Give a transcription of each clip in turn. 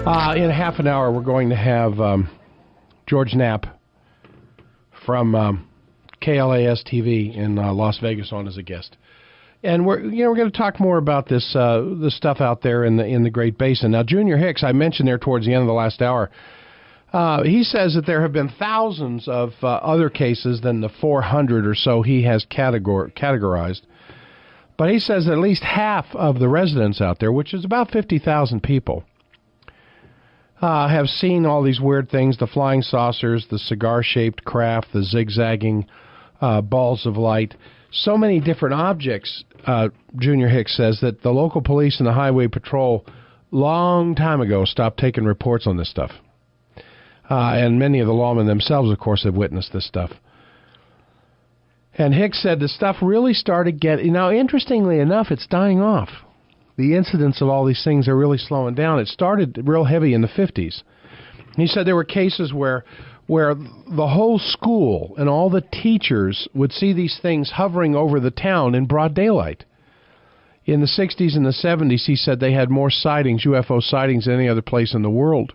In half an hour, we're going to have George Knapp from KLAS TV in Las Vegas on as a guest, and we're going to talk more about this stuff out there in the Great Basin. Now, Junior Hicks, I mentioned there towards the end of the last hour, he says that there have been thousands of other cases than the 400 or so he has categorized. But he says that at least half of the residents out there, which is about 50,000 people, have seen all these weird things, the flying saucers, the cigar-shaped craft, the zigzagging balls of light. So many different objects, Junior Hicks says, that the local police and the highway patrol long time ago stopped taking reports on this stuff. And many of the lawmen themselves, of course, have witnessed this stuff. And Hicks said the stuff really started getting... Now, interestingly enough, it's dying off. The incidence of all these things are really slowing down. It started real heavy in the 50s. He said there were cases where the whole school and all the teachers would see these things hovering over the town in broad daylight. In the 60s and the 70s, he said they had more sightings, UFO sightings, than any other place in the world.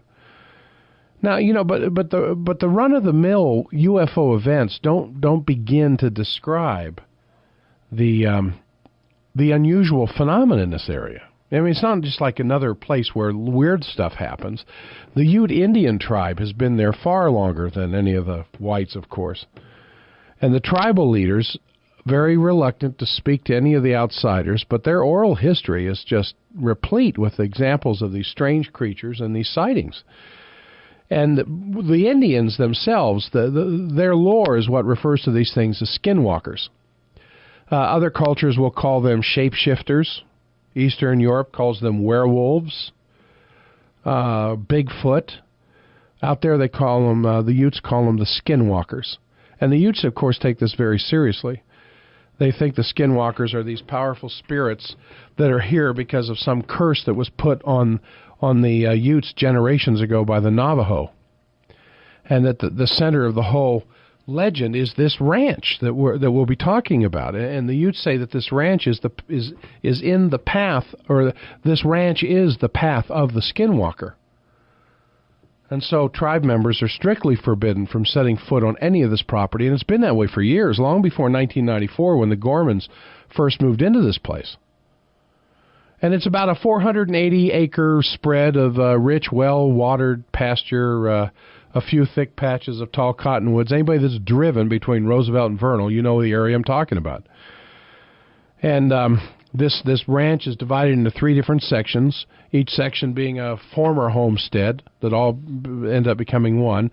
Now, but the run-of-the-mill UFO events don't begin to describe the unusual phenomena in this area. I mean, it's not just like another place where weird stuff happens. The Ute Indian tribe has been there far longer than any of the whites, of course. And the tribal leaders, very reluctant to speak to any of the outsiders, but their oral history is just replete with examples of these strange creatures and these sightings. And the Indians themselves, their lore is what refers to these things as skinwalkers. Other cultures will call them shapeshifters. Eastern Europe calls them werewolves. Bigfoot. Out there they call them, the Utes call them the skinwalkers. And the Utes, of course, take this very seriously. They think the skinwalkers are these powerful spirits that are here because of some curse that was put on the Utes generations ago by the Navajo. And that the center of the whole legend is this ranch that we'll be talking about. And the Utes say that this ranch is in the path, or this ranch is the path of the Skinwalker. And so tribe members are strictly forbidden from setting foot on any of this property, and it's been that way for years, long before 1994 when the Gormans first moved into this place. And it's about a 480-acre spread of rich, well-watered pasture, a few thick patches of tall cottonwoods. Anybody that's driven between Roosevelt and Vernal, you know the area I'm talking about. And this ranch is divided into 3 different sections, each section being a former homestead that all end up becoming one.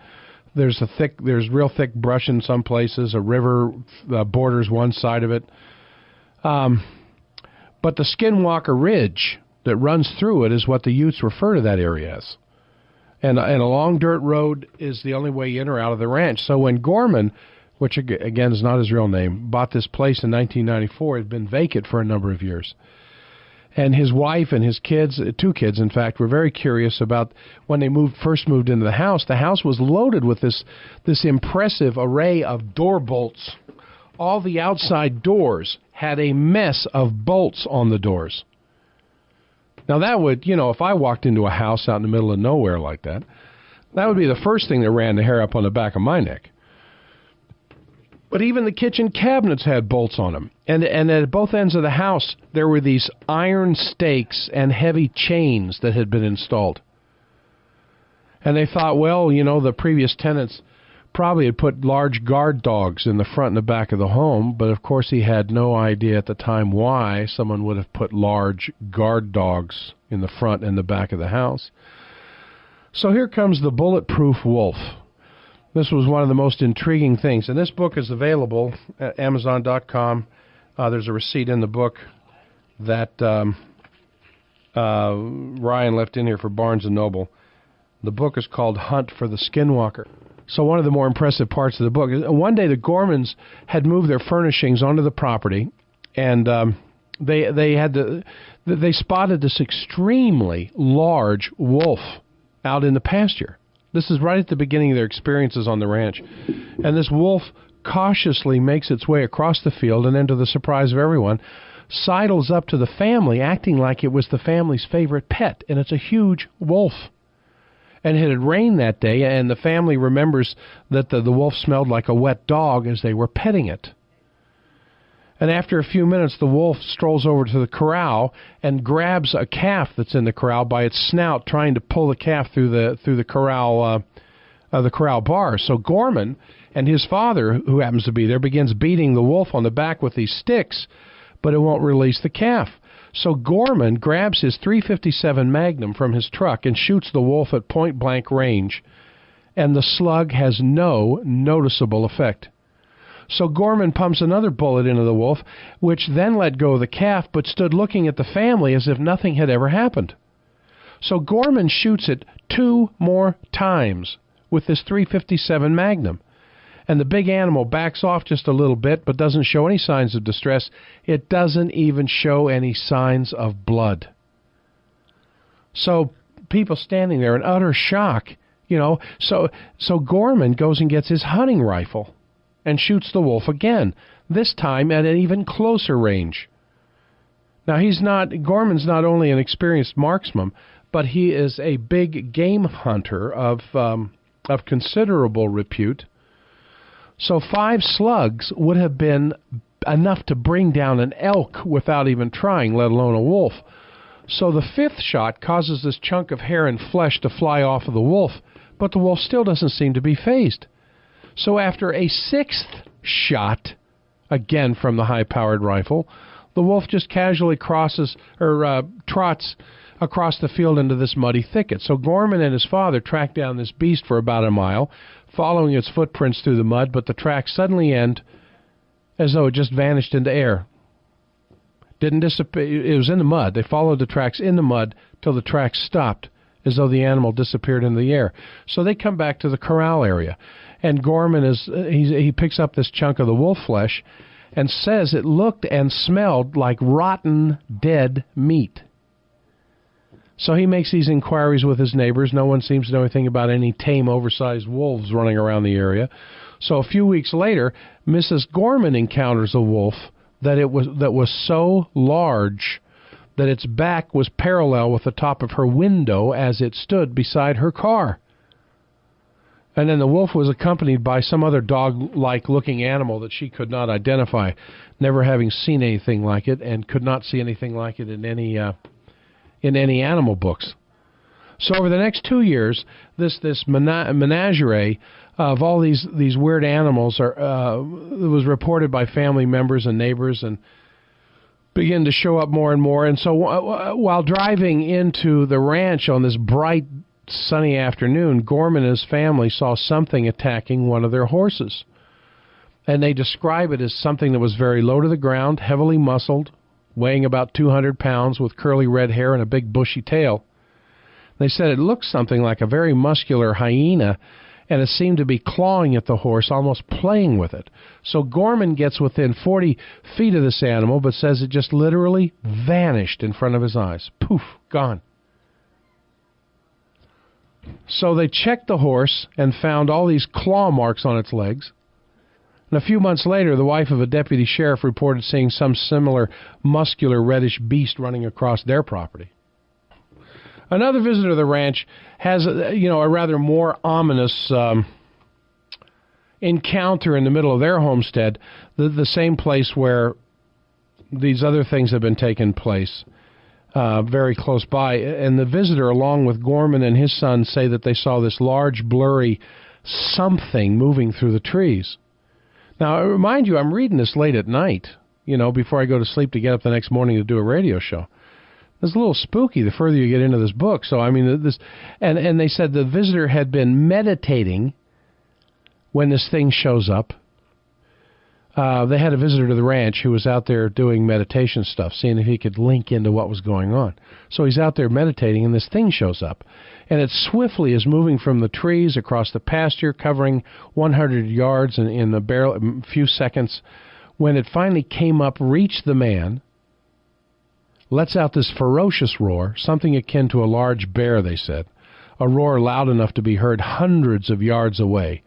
There's real thick brush in some places. A river borders one side of it. But the Skinwalker Ridge that runs through it is what the Utes refer to that area as. And a long dirt road is the only way in or out of the ranch. So when Gorman, which again is not his real name, bought this place in 1994, it had been vacant for a number of years. And his wife and his kids, 2 kids in fact, were very curious about when they first moved into the house. The house was loaded with this impressive array of door bolts. All the outside doors had a mess of bolts on the doors. Now that would, if I walked into a house out in the middle of nowhere like that, that would be the first thing that ran the hair up on the back of my neck. But even the kitchen cabinets had bolts on them. And at both ends of the house, there were these iron stakes and heavy chains that had been installed. And they thought, well, the previous tenants probably had put large guard dogs in the front and the back of the home, but of course he had no idea at the time why someone would have put large guard dogs in the front and the back of the house. So here comes the bulletproof wolf. This was one of the most intriguing things, and this book is available at Amazon.com. There's a receipt in the book that Ryan left in here for Barnes & Noble. The book is called Hunt for the Skinwalker. So one of the more impressive parts of the book is one day the Gormans had moved their furnishings onto the property, and they spotted this extremely large wolf out in the pasture. This is right at the beginning of their experiences on the ranch. And this wolf cautiously makes its way across the field, and then to the surprise of everyone, sidles up to the family, acting like it was the family's favorite pet, and it's a huge wolf. And it had rained that day, and the family remembers that the wolf smelled like a wet dog as they were petting it. And after a few minutes, the wolf strolls over to the corral and grabs a calf that's in the corral by its snout, trying to pull the calf through the corral bars. So Gorman and his father, who happens to be there, begins beating the wolf on the back with these sticks, but it won't release the calf. So Gorman grabs his .357 Magnum from his truck and shoots the wolf at point-blank range, and the slug has no noticeable effect. So Gorman pumps another bullet into the wolf, which then let go of the calf, but stood looking at the family as if nothing had ever happened. So Gorman shoots it 2 more times with this .357 Magnum, and the big animal backs off just a little bit, but doesn't show any signs of distress. It doesn't even show any signs of blood. So people standing there in utter shock, So Gorman goes and gets his hunting rifle and shoots the wolf again, this time at an even closer range. Now, Gorman's not only an experienced marksman, but he is a big game hunter of considerable repute. So 5 slugs would have been enough to bring down an elk without even trying, let alone a wolf. So the 5th shot causes this chunk of hair and flesh to fly off of the wolf, but the wolf still doesn't seem to be fazed. So after a 6th shot, again from the high-powered rifle, the wolf just casually trots across the field into this muddy thicket. So Gorman and his father track down this beast for about a mile, following its footprints through the mud, but the tracks suddenly end as though it just vanished into air. Didn't disappear. It was in the mud. They followed the tracks in the mud till the tracks stopped, as though the animal disappeared in the air. So they come back to the corral area, and Gorman he picks up this chunk of the wolf flesh and says it looked and smelled like rotten, dead meat. So he makes these inquiries with his neighbors. No one seems to know anything about any tame, oversized wolves running around the area. So a few weeks later, Mrs. Gorman encounters a wolf that was so large that its back was parallel with the top of her window as it stood beside her car. And then the wolf was accompanied by some other dog-like looking animal that she could not identify, never having seen anything like it, and could not see anything like it in any animal books. So over the next 2 years, this menagerie of all these weird animals was reported by family members and neighbors and began to show up more and more. And so while driving into the ranch on this bright, sunny afternoon, Gorman and his family saw something attacking one of their horses. And they describe it as something that was very low to the ground, heavily muscled, weighing about 200 pounds, with curly red hair and a big bushy tail. They said it looked something like a very muscular hyena, and it seemed to be clawing at the horse, almost playing with it. So Gorman gets within 40 feet of this animal, but says it just literally vanished in front of his eyes. Poof, gone. So they checked the horse and found all these claw marks on its legs. And a few months later, the wife of a deputy sheriff reported seeing some similar muscular reddish beast running across their property. Another visitor to the ranch has a rather more ominous encounter in the middle of their homestead, the same place where these other things have been taking place, very close by. And the visitor, along with Gorman and his son, say that they saw this large, blurry something moving through the trees. Now, I remind you, I'm reading this late at night, before I go to sleep to get up the next morning to do a radio show. It's a little spooky the further you get into this book. So, I mean, and they said the visitor had been meditating when this thing shows up. They had a visitor to the ranch who was out there doing meditation stuff, seeing if he could link into what was going on. So he's out there meditating, and this thing shows up. And it swiftly is moving from the trees across the pasture, covering 100 yards in a few seconds. When it finally came up, reached the man, lets out this ferocious roar, something akin to a large bear, they said, a roar loud enough to be heard hundreds of yards away.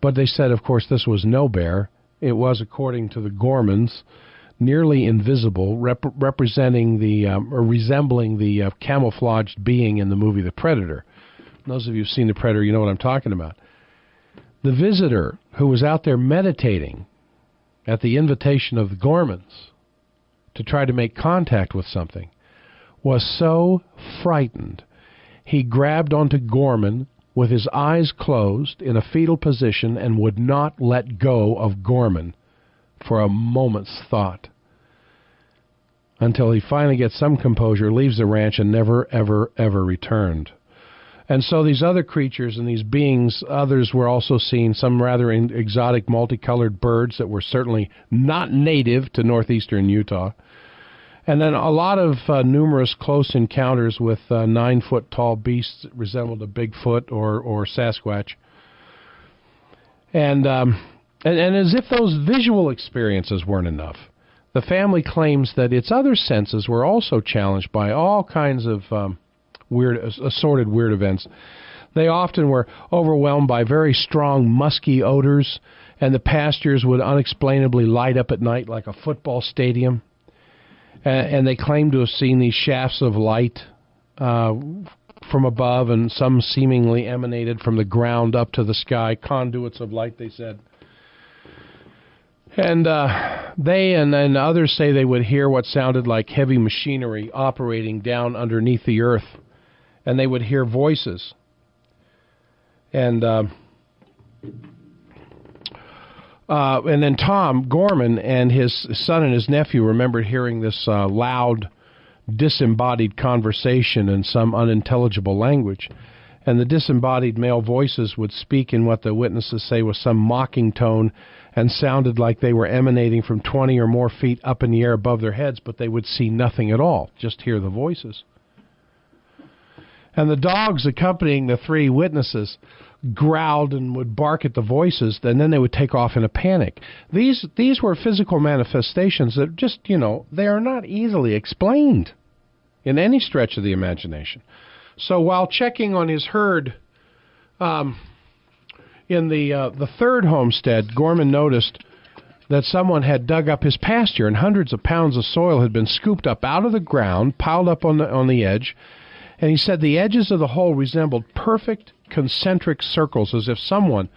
But they said, of course, this was no bear. It was, according to the Gormans, nearly invisible, representing or resembling the camouflaged being in the movie The Predator. Those of you who've seen The Predator, you know what I'm talking about. The visitor who was out there meditating at the invitation of the Gormans to try to make contact with something was so frightened, he grabbed onto Gorman with his eyes closed in a fetal position and would not let go of Gorman for a moment's thought until he finally gets some composure, leaves the ranch, and never, ever, ever returned. And so these other creatures and these beings, others were also seen, some rather exotic multicolored birds that were certainly not native to northeastern Utah. And then a lot of numerous close encounters with 9-foot-tall beasts that resembled a Bigfoot or Sasquatch. And as if those visual experiences weren't enough, the family claims that its other senses were also challenged by all kinds of assorted weird events. They often were overwhelmed by very strong, musky odors, and the pastures would unexplainably light up at night like a football stadium. And they claim to have seen these shafts of light from above, and some seemingly emanated from the ground up to the sky, conduits of light, they said. And they and others say they would hear what sounded like heavy machinery operating down underneath the earth, and they would hear voices. And then Tom Gorman and his son and his nephew remembered hearing this loud, disembodied conversation in some unintelligible language. And the disembodied male voices would speak in what the witnesses say was some mocking tone and sounded like they were emanating from 20 or more feet up in the air above their heads, but they would see nothing at all, just hear the voices. And the dogs accompanying the three witnesses growled and would bark at the voices, and then they would take off in a panic. These were physical manifestations that just, they are not easily explained in any stretch of the imagination. So while checking on his herd in the third homestead, Gorman noticed that someone had dug up his pasture, and hundreds of pounds of soil had been scooped up out of the ground, piled up on the edge. And he said the edges of the hole resembled perfect concentric circles, as if someone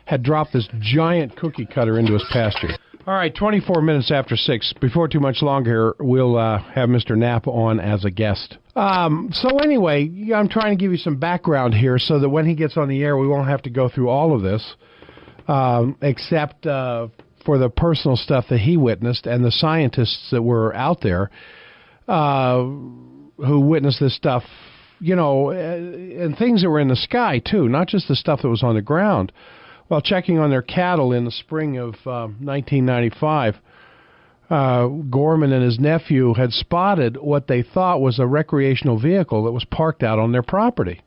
had dropped this giant cookie cutter into his pasture. All right, 24 minutes after 6. Before too much longer, we'll have Mr. Knapp on as a guest. So anyway, I'm trying to give you some background here so that when he gets on the air, we won't have to go through all of this, except for the personal stuff that he witnessed and the scientists that were out there who witnessed this stuff, and things that were in the sky, too, not just the stuff that was on the ground. While checking on their cattle in the spring of 1995, Gorman and his nephew had spotted what they thought was a recreational vehicle that was parked out on their property.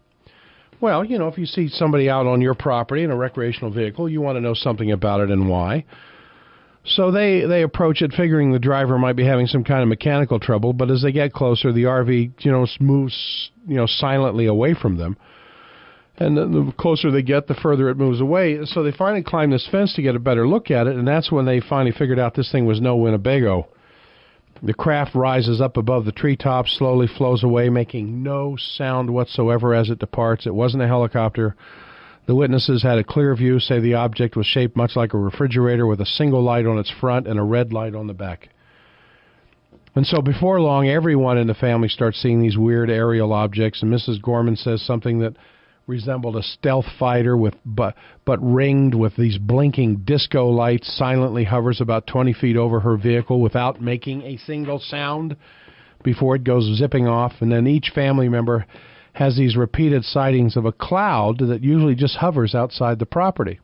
Well, if you see somebody out on your property in a recreational vehicle, you want to know something about it and why. So they approach it figuring the driver might be having some kind of mechanical trouble, but as they get closer, the RV, moves, silently away from them. And the closer they get, the further it moves away. So they finally climb this fence to get a better look at it, and that's when they finally figured out this thing was no Winnebago. The craft rises up above the treetops, slowly flows away, making no sound whatsoever as it departs. It wasn't a helicopter. The witnesses had a clear view, say the object was shaped much like a refrigerator with a single light on its front and a red light on the back. And so before long, everyone in the family starts seeing these weird aerial objects, and Mrs. Gorman says something that resembled a stealth fighter but ringed with these blinking disco lights silently hovers about 20 feet over her vehicle without making a single sound before it goes zipping off. And then each family member has these repeated sightings of a cloud that usually just hovers outside the property.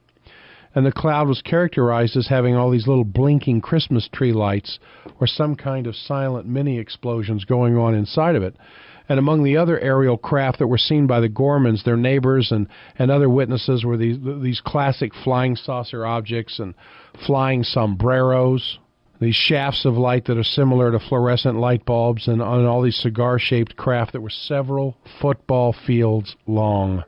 And the cloud was characterized as having all these little blinking Christmas tree lights or some kind of silent mini-explosions going on inside of it. And among the other aerial craft that were seen by the Gormans, their neighbors and other witnesses were these classic flying saucer objects and flying sombreros, these shafts of light that are similar to fluorescent light bulbs, and on all these cigar-shaped craft that were several football fields long.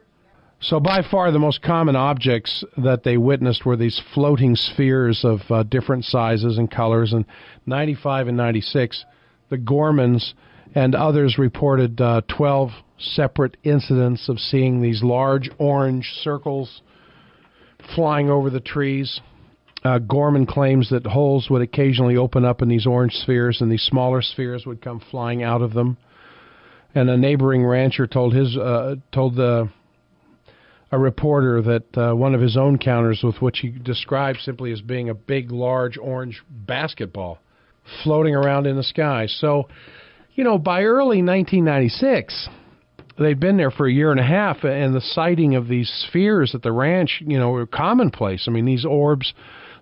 So by far the most common objects that they witnessed were these floating spheres of different sizes and colors. In 95 and 96, the Gormans and others reported 12 separate incidents of seeing these large orange circles flying over the trees. Gorman claims that holes would occasionally open up in these orange spheres, and these smaller spheres would come flying out of them. And a neighboring rancher told a reporter that one of his own encounters, with which he described simply as being a big, large orange basketball floating around in the sky. So, by early 1996, they'd been there for a year and a half, and the sighting of these spheres at the ranch, were commonplace. I mean, these orbs,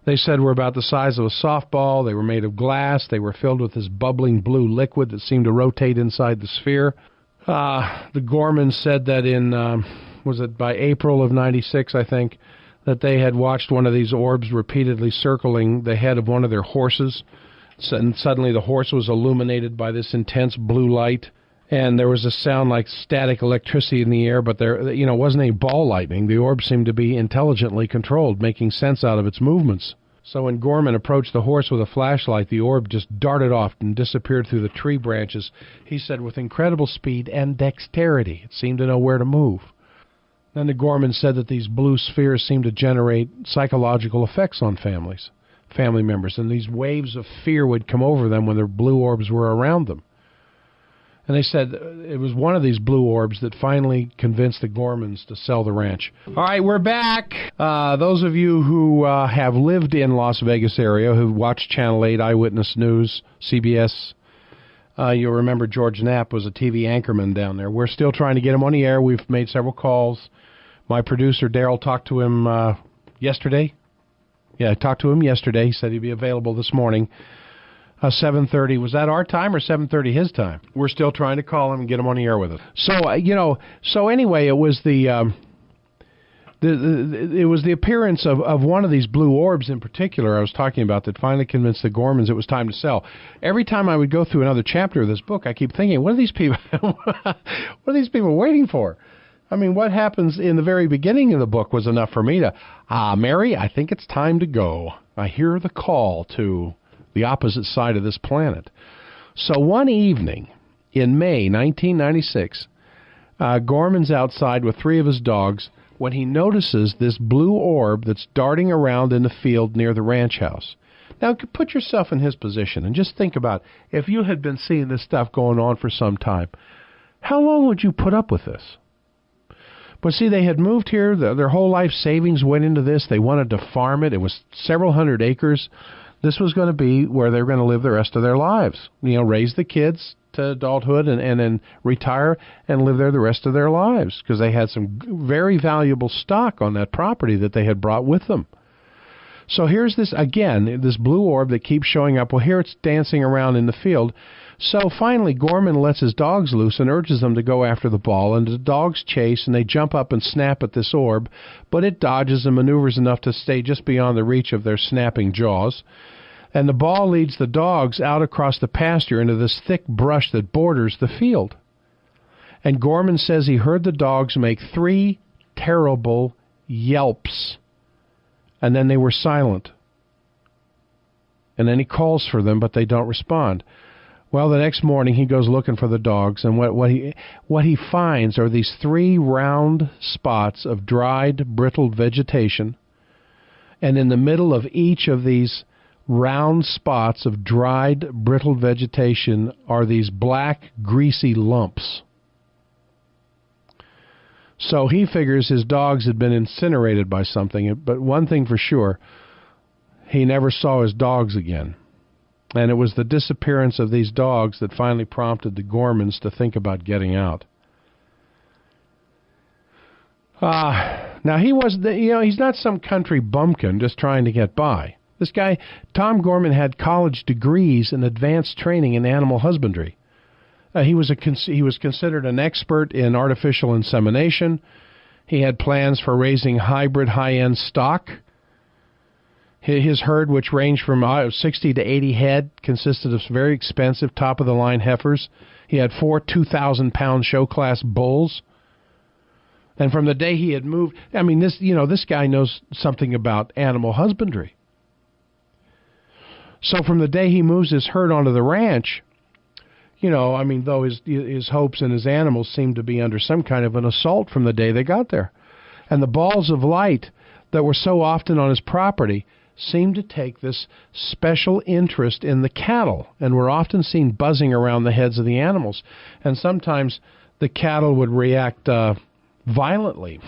they said, were about the size of a softball. They were made of glass. They were filled with this bubbling blue liquid that seemed to rotate inside the sphere. The Gormans said that by April of 96, I think, that they had watched one of these orbs repeatedly circling the head of one of their horses. And suddenly the horse was illuminated by this intense blue light, and there was a sound like static electricity in the air, but there, wasn't any ball lightning. The orb seemed to be intelligently controlled, making sense out of its movements. So when Gorman approached the horse with a flashlight, the orb just darted off and disappeared through the tree branches, he said, with incredible speed and dexterity. It seemed to know where to move. Then the Gorman said that these blue spheres seemed to generate psychological effects on family members, and these waves of fear would come over them when their blue orbs were around them. And they said it was one of these blue orbs that finally convinced the Gormans to sell the ranch. All right, we're back. Those of you who have lived in Las Vegas area, who watched Channel 8, Eyewitness News, CBS, you'll remember George Knapp was a TV anchorman down there. We're still trying to get him on the air. We've made several calls. My producer, Daryl, talked to him yesterday. Yeah, I talked to him yesterday. He said he'd be available this morning. 7:30. Was that our time or 7:30 his time? We're still trying to call him and get him on the air with us. So, so anyway, it was the appearance of one of these blue orbs in particular I was talking about that finally convinced the Gormans it was time to sell. Every time I would go through another chapter of this book, I keep thinking, what are these people waiting for? I mean, what happens in the very beginning of the book was enough for me to, Mary, I think it's time to go. I hear the call to the opposite side of this planet. So one evening in May 1996, Gorman's outside with 3 of his dogs when he notices this blue orb that's darting around in the field near the ranch house. Now, put yourself in his position and just think about if you had been seeing this stuff going on for some time, how long would you put up with this? But see, they had moved here. Their whole life savings went into this. They wanted to farm it. It was several hundred acres. This was going to be where they were going to live the rest of their lives. Raise the kids to adulthood and then retire and live there the rest of their lives because they had some very valuable stock on that property that they had brought with them. So here's this blue orb that keeps showing up. Well, here it's dancing around in the field. So finally, Gorman lets his dogs loose and urges them to go after the ball, and the dogs chase, and they jump up and snap at this orb, but it dodges and maneuvers enough to stay just beyond the reach of their snapping jaws. And the ball leads the dogs out across the pasture into this thick brush that borders the field. And Gorman says he heard the dogs make 3 terrible yelps, and then they were silent. And then he calls for them, but they don't respond. Well, the next morning he goes looking for the dogs, and what he finds are these 3 round spots of dried, brittle vegetation, and in the middle of each of these round spots of dried, brittle vegetation are these black, greasy lumps. So he figures his dogs had been incinerated by something, but one thing for sure, he never saw his dogs again. And it was the disappearance of these dogs that finally prompted the Gormans to think about getting out. Now, he's not some country bumpkin just trying to get by. This guy, Tom Gorman, had college degrees and advanced training in animal husbandry. He was considered an expert in artificial insemination. He had plans for raising hybrid high-end stock. His herd, which ranged from 60 to 80 head, consisted of very expensive, top-of-the-line heifers. He had 4 2,000-pound show-class bulls. And from the day he had moved, this guy knows something about animal husbandry. So from the day he moves his herd onto the ranch, though his hopes and his animals seemed to be under some kind of an assault from the day they got there. And the balls of light that were so often on his property seemed to take this special interest in the cattle and were often seen buzzing around the heads of the animals. And sometimes the cattle would react violently,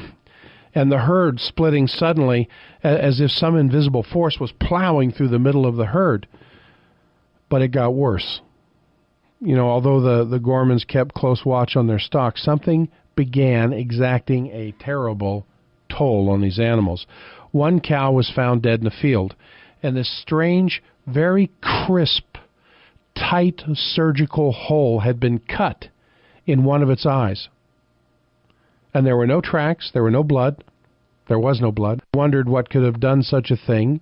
and the herd splitting suddenly as if some invisible force was plowing through the middle of the herd. But it got worse. Although the Gormans kept close watch on their stock, something began exacting a terrible toll on these animals. One cow was found dead in a field, and this strange, very crisp, tight surgical hole had been cut in one of its eyes. And there were no tracks, there were no blood. There was no blood. He wondered what could have done such a thing,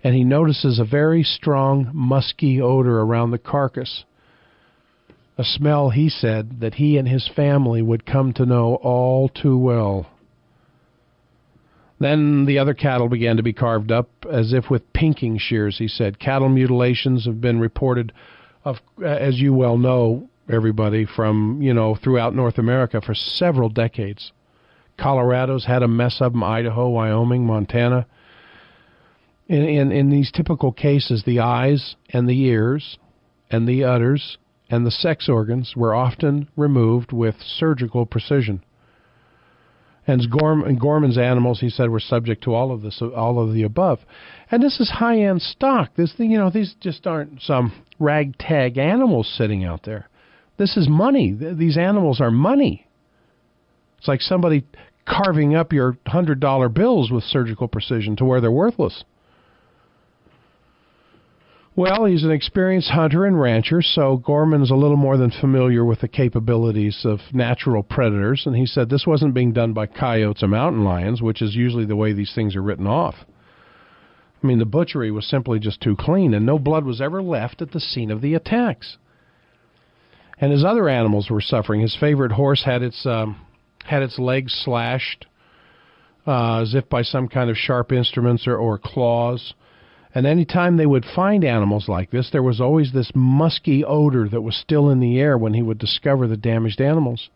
and he notices a very strong, musky odor around the carcass. A smell, he said, that he and his family would come to know all too well. Then the other cattle began to be carved up, as if with pinking shears, he said. Cattle mutilations have been reported, as you well know, everybody, from, throughout North America for several decades. Colorado's had a mess of them, Idaho, Wyoming, Montana. In these typical cases, the eyes and the ears and the udders and the sex organs were often removed with surgical precision. And Gorman's animals, he said, were subject to all of the above. And this is high-end stock. These just aren't some ragtag animals sitting out there. This is money. These animals are money. It's like somebody carving up your $100 bills with surgical precision to where they're worthless. Well, he's an experienced hunter and rancher, so Gorman's a little more than familiar with the capabilities of natural predators, and he said this wasn't being done by coyotes or mountain lions, which is usually the way these things are written off. The butchery was simply just too clean, and no blood was ever left at the scene of the attacks. And his other animals were suffering. His favorite horse had its legs slashed, as if by some kind of sharp instruments or claws. And any time they would find animals like this, there was always this musky odor that was still in the air when he would discover the damaged animals.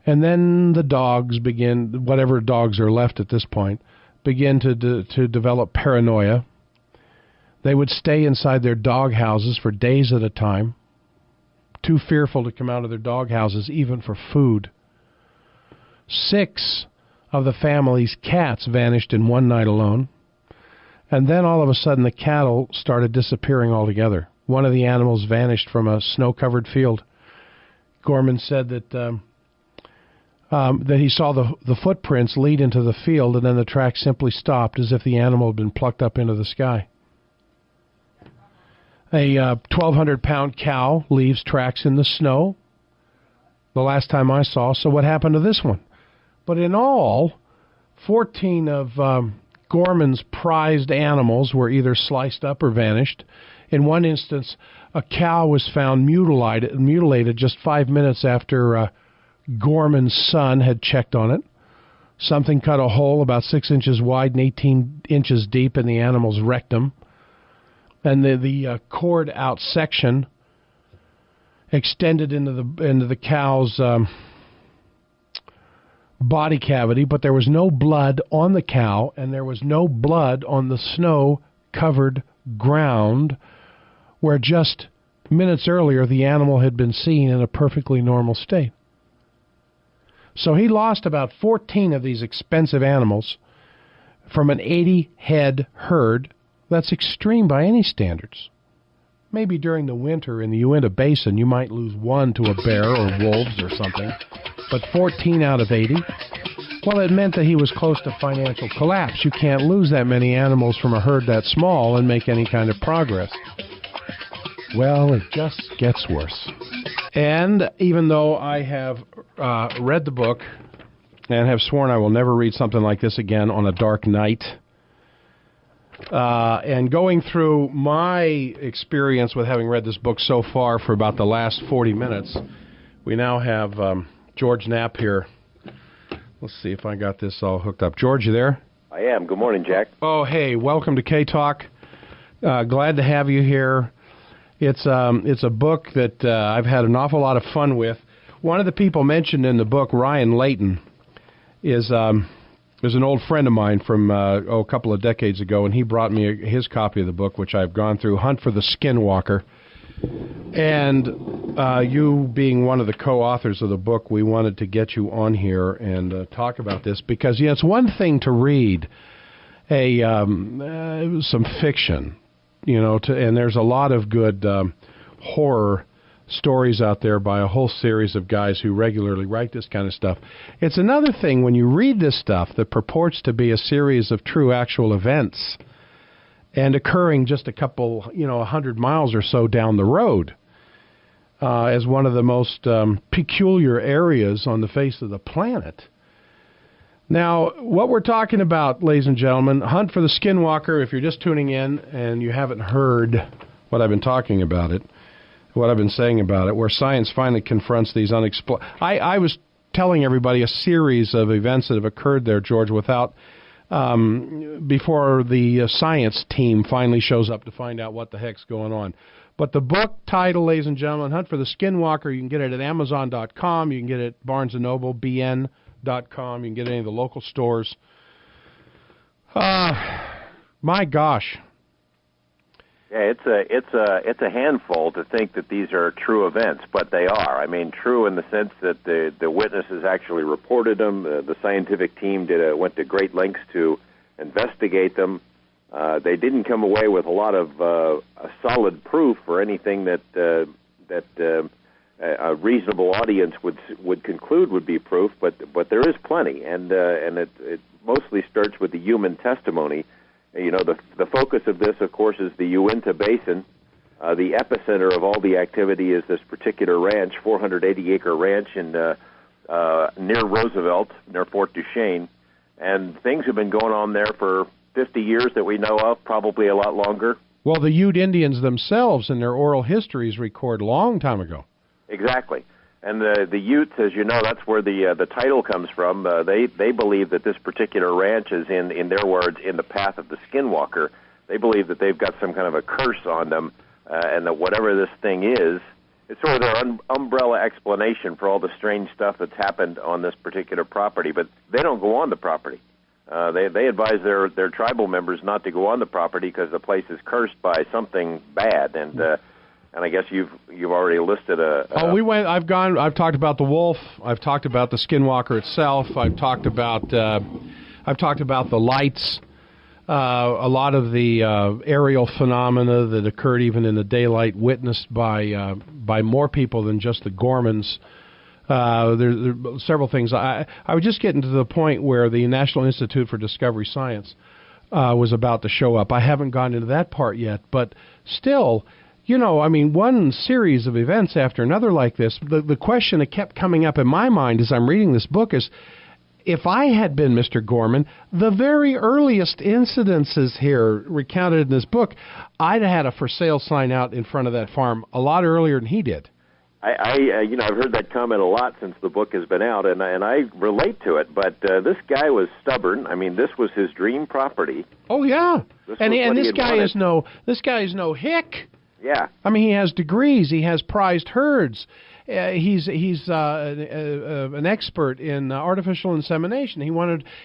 And then the dogs begin, whatever dogs are left at this point, begin to develop paranoia. They would stay inside their dog houses for days at a time, too fearful to come out of their dog houses even for food. 6 of the family's cats vanished in one night alone. And then all of a sudden the cattle started disappearing altogether. One of the animals vanished from a snow-covered field. Gorman said that he saw the footprints lead into the field, and then the track simply stopped as if the animal had been plucked up into the sky. A 1,200-pound cow leaves tracks in the snow the last time I saw, so what happened to this one? But in all, 14 of Gorman's prized animals were either sliced up or vanished. In one instance, a cow was found mutilated just 5 minutes after Gorman's son had checked on it. Something cut a hole about 6 inches wide and 18 inches deep in the animal's rectum. And the cord out section extended into the cow's body cavity, but there was no blood on the cow, and there was no blood on the snow-covered ground where just minutes earlier the animal had been seen in a perfectly normal state. So he lost about 14 of these expensive animals from an 80-head herd. That's extreme by any standards. Maybe during the winter in the Uinta Basin you might lose 1 to a bear or wolves or something, but 14 out of 80? Well, it meant that he was close to financial collapse. You can't lose that many animals from a herd that small and make any kind of progress. Well, it just gets worse. And even though I have read the book and have sworn I will never read something like this again on a dark night, and going through my experience with having read this book so far for about the last 40 minutes, we now have George Knapp here. Let's see if I got this all hooked up. George, you there? I am. Good morning, Jack. Oh, hey, welcome to K-Talk. Glad to have you here. It's a book that I've had an awful lot of fun with. One of the people mentioned in the book, Ryan Layton, is an old friend of mine from a couple of decades ago, and he brought me his copy of the book, which I've gone through, Hunt for the Skinwalker. And you being one of the co-authors of the book, we wanted to get you on here and talk about this because, it's one thing to read some fiction, and there's a lot of good horror stories out there by a whole series of guys who regularly write this kind of stuff. It's another thing when you read this stuff that purports to be a series of true actual events and occurring just a couple, 100 miles or so down the road, as one of the most peculiar areas on the face of the planet. Now, what we're talking about, ladies and gentlemen, Hunt for the Skinwalker, if you're just tuning in and you haven't heard what I've been talking about it, what I've been saying about it, where science finally confronts these unexplained... I was telling everybody a series of events that have occurred there, George, without... before the science team finally shows up to find out what the heck's going on. But the book title, ladies and gentlemen, Hunt for the Skinwalker, you can get it at Amazon.com, you can get it at Barnes & Noble, BN.com, you can get it at any of the local stores. My gosh. Yeah, it's a handful to think that these are true events, but they are. I mean, true in the sense that the witnesses actually reported them. The scientific team went to great lengths to investigate them. They didn't come away with a lot of solid proof or anything that a reasonable audience would conclude would be proof, but there is plenty, and it mostly starts with the human testimony. The focus of this, of course, is the Uinta Basin. The epicenter of all the activity is this particular ranch, 480-acre ranch near Roosevelt, near Fort Duchesne. And things have been going on there for 50 years that we know of, probably a lot longer. Well, the Ute Indians themselves in their oral histories record a long time ago. Exactly. And the Utes, as you know, that's where the title comes from. They believe that this particular ranch is, in their words, in the path of the Skinwalker. They believe that they've got some kind of a curse on them, and that whatever this thing is, it's sort of their umbrella explanation for all the strange stuff that's happened on this particular property. But they don't go on the property. They advise their tribal members not to go on the property because the place is cursed by something bad, and I guess you've already listed I've talked about the wolf. I've talked about the Skinwalker itself. I've talked about the lights. A lot of the aerial phenomena that occurred even in the daylight, witnessed by more people than just the Gormans. There are several things. I was just getting to the point where the National Institute for Discovery Science was about to show up. I haven't gone into that part yet, but still. One series of events after another like this, the question that kept coming up in my mind as I'm reading this book is, if I had been Mr. Gorman, the very earliest incidences here recounted in this book, I'd have had a for sale sign out in front of that farm a lot earlier than he did. I've heard that comment a lot since the book has been out, and I relate to it. But this guy was stubborn. I mean, this was his dream property. Oh yeah, and this guy is no hick. Yeah. I mean, he has degrees. He has prized herds. He's an expert in artificial insemination.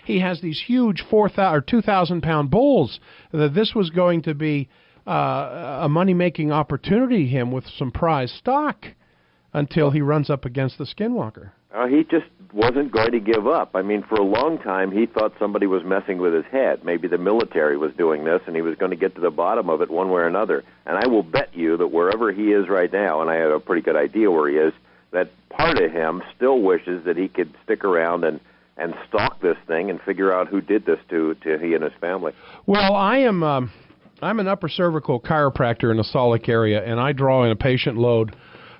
He has these huge 4,000 or 2,000 pound bulls. That this was going to be a money making opportunity to him with some prize stock until he runs up against the Skinwalker. He just wasn't going to give up. I mean, for a long time, he thought somebody was messing with his head. Maybe the military was doing this, and he was going to get to the bottom of it one way or another. And I will bet you that wherever he is right now, and I have a pretty good idea where he is, that part of him still wishes that he could stick around and stalk this thing and figure out who did this to he and his family. Well, I'm an upper cervical chiropractor in the Salt Lake area, and I draw in a patient load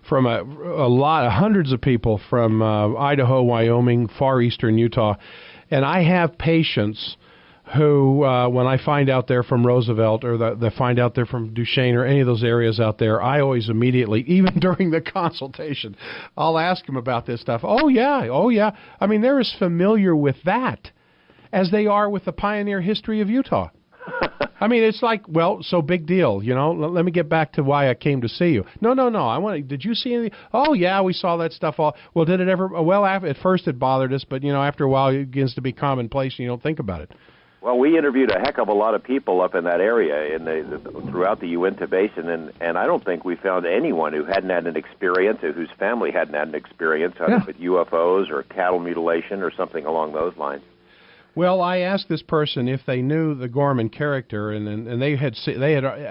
from hundreds of people from Idaho, Wyoming, far eastern Utah. And I have patients who, when I find out they're from Roosevelt or they find out they're from Duchesne or any of those areas out there, I always immediately, even during the consultation, I'll ask them about this stuff. Oh, yeah. I mean, they're as familiar with that as they are with the pioneer history of Utah. I mean, it's like, well, so big deal, you know. Let me get back to why I came to see you. No. I want. Did you see anything? Oh yeah, we saw that stuff all. Well, did it ever? Well, at first it bothered us, but after a while it begins to be commonplace, and you don't think about it. Well, we interviewed a heck of a lot of people up in that area throughout the Uinta Basin, and I don't think we found anyone who hadn't had an experience, or whose family hadn't had an experience, either with UFOs or cattle mutilation or something along those lines. Well, I asked this person if they knew the Gorman character, and they had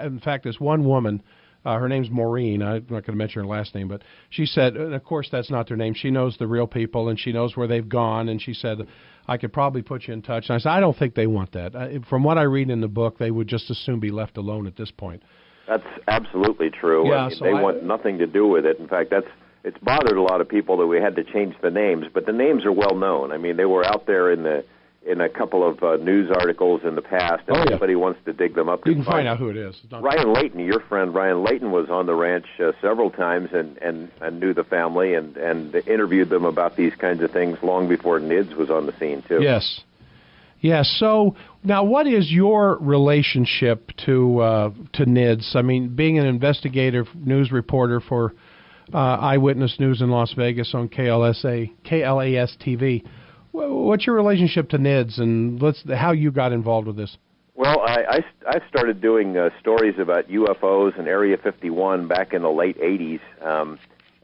in fact, this one woman, her name's Maureen. I'm not going to mention her last name, but she said, and of course that's not their name. She knows the real people, and she knows where they've gone, and she said, I could probably put you in touch. And I said, I don't think they want that. From what I read in the book, they would just as soon be left alone at this point. That's absolutely true. Yeah, they want nothing to do with it. In fact, it's bothered a lot of people that we had to change the names, but the names are well known. I mean, they were out there in a couple of news articles in the past, and everybody wants to dig them up. You can find out who it is. Ryan Layton, your friend Ryan Layton, was on the ranch several times and knew the family and interviewed them about these kinds of things long before NIDS was on the scene, too. Yes. So now, what is your relationship to NIDS? I mean, being an investigative news reporter for Eyewitness News in Las Vegas on KLAS-TV, what's your relationship to NIDS, and how you got involved with this? Well, I started doing stories about UFOs and Area 51 back in the late 80s,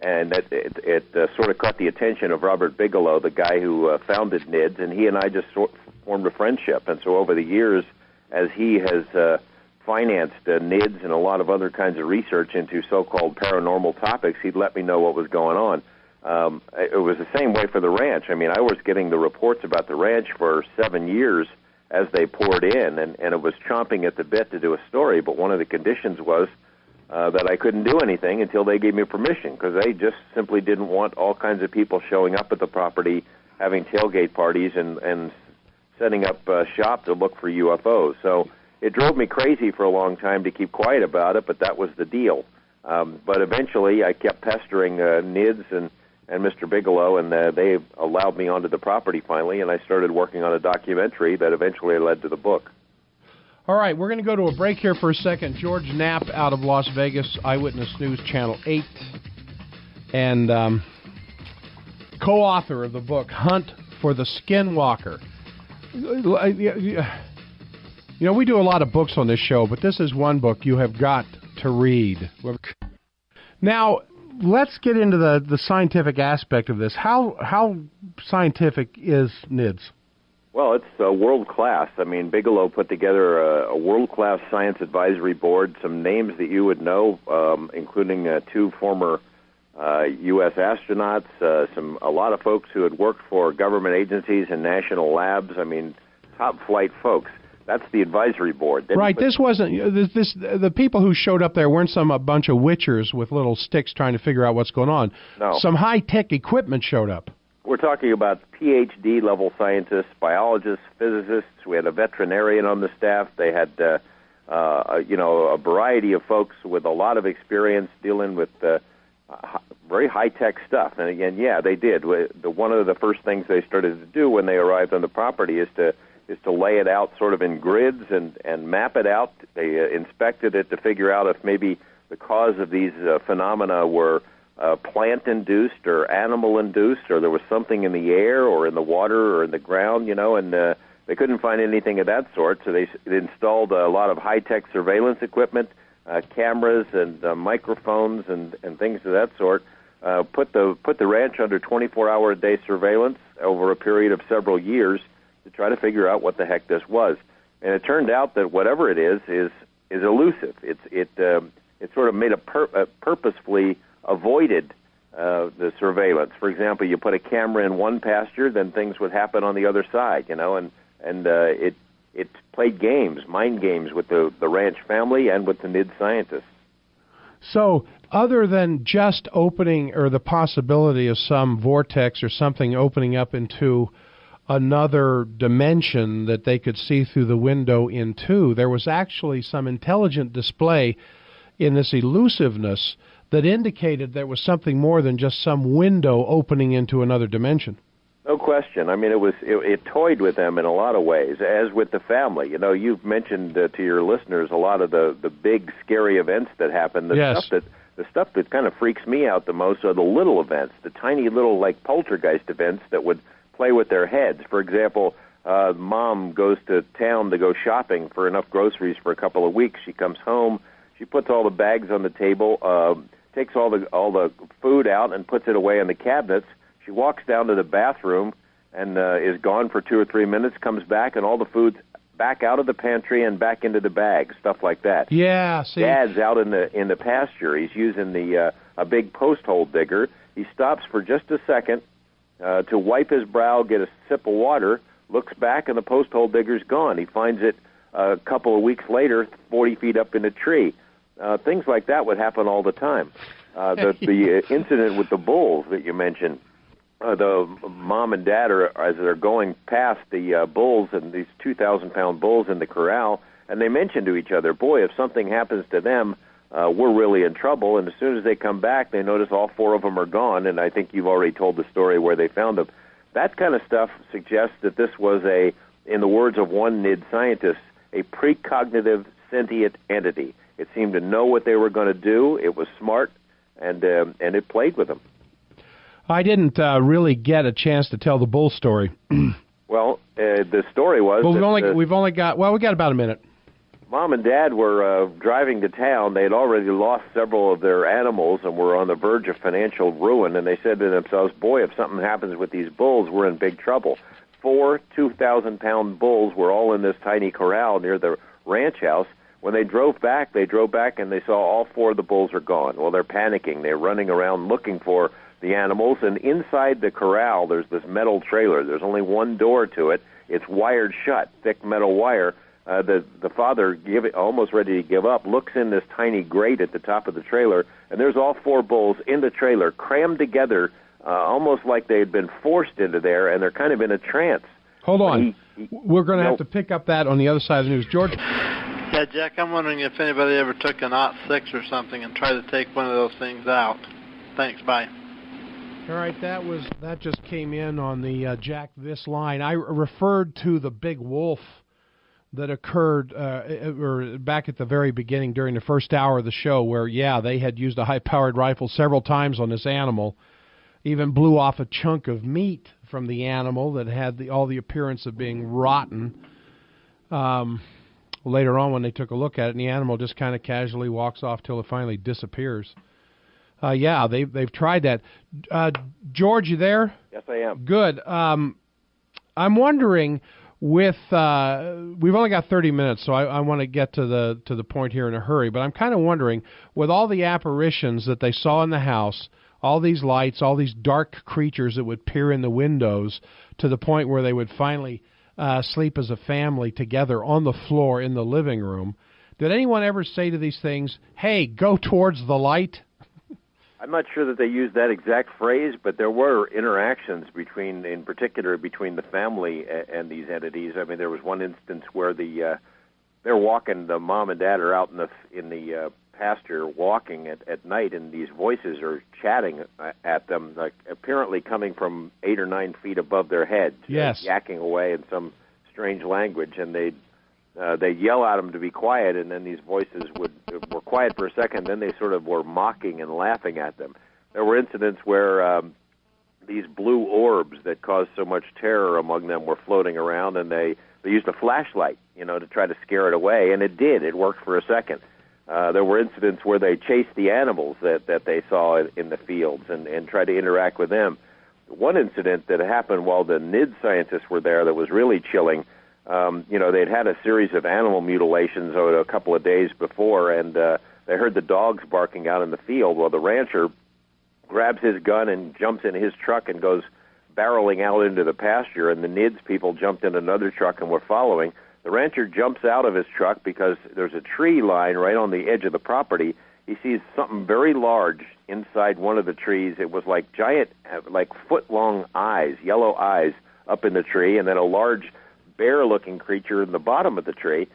and it sort of caught the attention of Robert Bigelow, the guy who founded NIDS, and he and I just formed a friendship. And so over the years, as he has financed NIDS and a lot of other kinds of research into so-called paranormal topics, he'd let me know what was going on. It was the same way for the ranch. I mean, I was getting the reports about the ranch for 7 years as they poured in, and it was chomping at the bit to do a story, but one of the conditions was that I couldn't do anything until they gave me permission, because they just simply didn't want all kinds of people showing up at the property, having tailgate parties, and setting up shop to look for UFOs. So it drove me crazy for a long time to keep quiet about it, but that was the deal. But eventually I kept pestering NIDS and Mr. Bigelow, and they allowed me onto the property finally, and I started working on a documentary that eventually led to the book. All right, we're going to go to a break here for a second. George Knapp out of Las Vegas, Eyewitness News Channel 8, and co-author of the book, Hunt for the Skinwalker. We do a lot of books on this show, but this is one book you have got to read. Now, let's get into the scientific aspect of this. How scientific is NIDS? Well, it's world-class. I mean, Bigelow put together a world-class science advisory board, some names that you would know, including 2 former U.S. astronauts, a lot of folks who had worked for government agencies and national labs. I mean, top-flight folks. That's the advisory board. Right. This wasn't the people who showed up there weren't a bunch of witchers with little sticks trying to figure out what's going on. No. Some high-tech equipment showed up. We're talking about PhD-level scientists, biologists, physicists. We had a veterinarian on the staff. They had, a variety of folks with a lot of experience dealing with very high-tech stuff. And again, yeah, they did. One of the first things they started to do when they arrived on the property is to lay it out sort of in grids and map it out. They inspected it to figure out if maybe the cause of these phenomena were plant-induced or animal-induced, or there was something in the air or in the water or in the ground, and they couldn't find anything of that sort, so they installed a lot of high-tech surveillance equipment, cameras and microphones and things of that sort, put the ranch under 24-hour-a-day surveillance over a period of several years to try to figure out what the heck this was. And it turned out that whatever it is elusive. It sort of made purposefully avoided the surveillance. For example, you put a camera in one pasture, then things would happen on the other side, and it played games, mind games with the ranch family and with the NIDS scientists. So, other than just opening or the possibility of some vortex or something opening up into another dimension that they could see through the window into, there was actually some intelligent display in this elusiveness that indicated there was something more than just some window opening into another dimension. No question. I mean, it toyed with them in a lot of ways, as with the family. You know, you've mentioned to your listeners a lot of the big scary events that happen. The stuff that kind of freaks me out the most are the little events, the tiny little like poltergeist events that would play with their heads. For example, mom goes to town to go shopping for enough groceries for a couple of weeks. She comes home, she puts all the bags on the table, takes all the food out and puts it away in the cabinets. She walks down to the bathroom and is gone for 2 or 3 minutes, comes back, and all the food's back out of the pantry and back into the bag, stuff like that. Yeah, see. Dad's out in the pasture. He's using a big post hole digger. He stops for just a second to wipe his brow, get a sip of water, looks back, and the post hole digger's gone. He finds it a couple of weeks later, 40 feet up in a tree. Things like that would happen all the time. The incident with the bulls that you mentioned, the mom and dad as they're going past the bulls and these 2,000-pound bulls in the corral, and they mention to each other, boy, if something happens to them, we're really in trouble. And as soon as they come back, they notice all 4 of them are gone, and I think you've already told the story where they found them. That kind of stuff suggests that this was in the words of one NID scientist, a precognitive sentient entity. It seemed to know what they were going to do. It was smart, and it played with them. I didn't really get a chance to tell the bull story. Well, the story was. Well, we got about a minute. Mom and Dad were driving to town. They had already lost several of their animals and were on the verge of financial ruin. And they said to themselves, "Boy, if something happens with these bulls, we're in big trouble." 4 2,000-pound bulls were all in this tiny corral near the ranch house. When they drove back and they saw all 4 of the bulls are gone. Well, they're panicking. They're running around looking for the animals, and inside the corral there's this metal trailer. There's only one door to it. It's wired shut, thick metal wire. The father, almost ready to give up, looks in this tiny grate at the top of the trailer, and there's all 4 bulls in the trailer, crammed together, almost like they had been forced into there, and they're kind of in a trance. Hold on. We're going to have to pick up that on the other side of the news. George? Yeah, Jack, I'm wondering if anybody ever took an .6 or something and tried to take one of those things out. Thanks, bye. All right, that just came in on the Jack This line. I referred to the big wolf that occurred back at the very beginning during the first hour of the show where, they had used a high-powered rifle several times on this animal, even blew off a chunk of meat from the animal that had all the appearance of being rotten. Later on when they took a look at it, and the animal just kind of casually walks off till it finally disappears. They've tried that. George, you there? Yes, I am. Good. I'm wondering, we've only got 30 minutes, so I want to get to the point here in a hurry. But I'm kind of wondering, with all the apparitions that they saw in the house, all these lights, all these dark creatures that would peer in the windows, to the point where they would finally sleep as a family together on the floor in the living room. Did anyone ever say to these things, "Hey, go towards the light"? I'm not sure that they used that exact phrase, but there were interactions in particular between the family and these entities. I mean, there was one instance where they're walking. The mom and dad are out in the pasture walking at night, and these voices are chatting at them, like apparently coming from 8 or 9 feet above their heads, yes, yakking away in some strange language, and they yell at them to be quiet, and then these voices were quiet for a second, then they sort of were mocking and laughing at them. There were incidents where these blue orbs that caused so much terror among them were floating around, and they used a flashlight, to try to scare it away, and it did. It worked for a second. There were incidents where they chased the animals that they saw in the fields and tried to interact with them. One incident that happened while the NID scientists were there that was really chilling, they'd had a series of animal mutilations over a couple of days before, and they heard the dogs barking out in the field. Well, the rancher grabs his gun and jumps in his truck and goes barreling out into the pasture, and the NIDS people jumped in another truck and were following. The rancher jumps out of his truck because there's a tree line right on the edge of the property. He sees something very large inside one of the trees. It was like giant, like foot-long eyes, yellow eyes up in the tree, and then a large bear-looking creature in the bottom of the tree.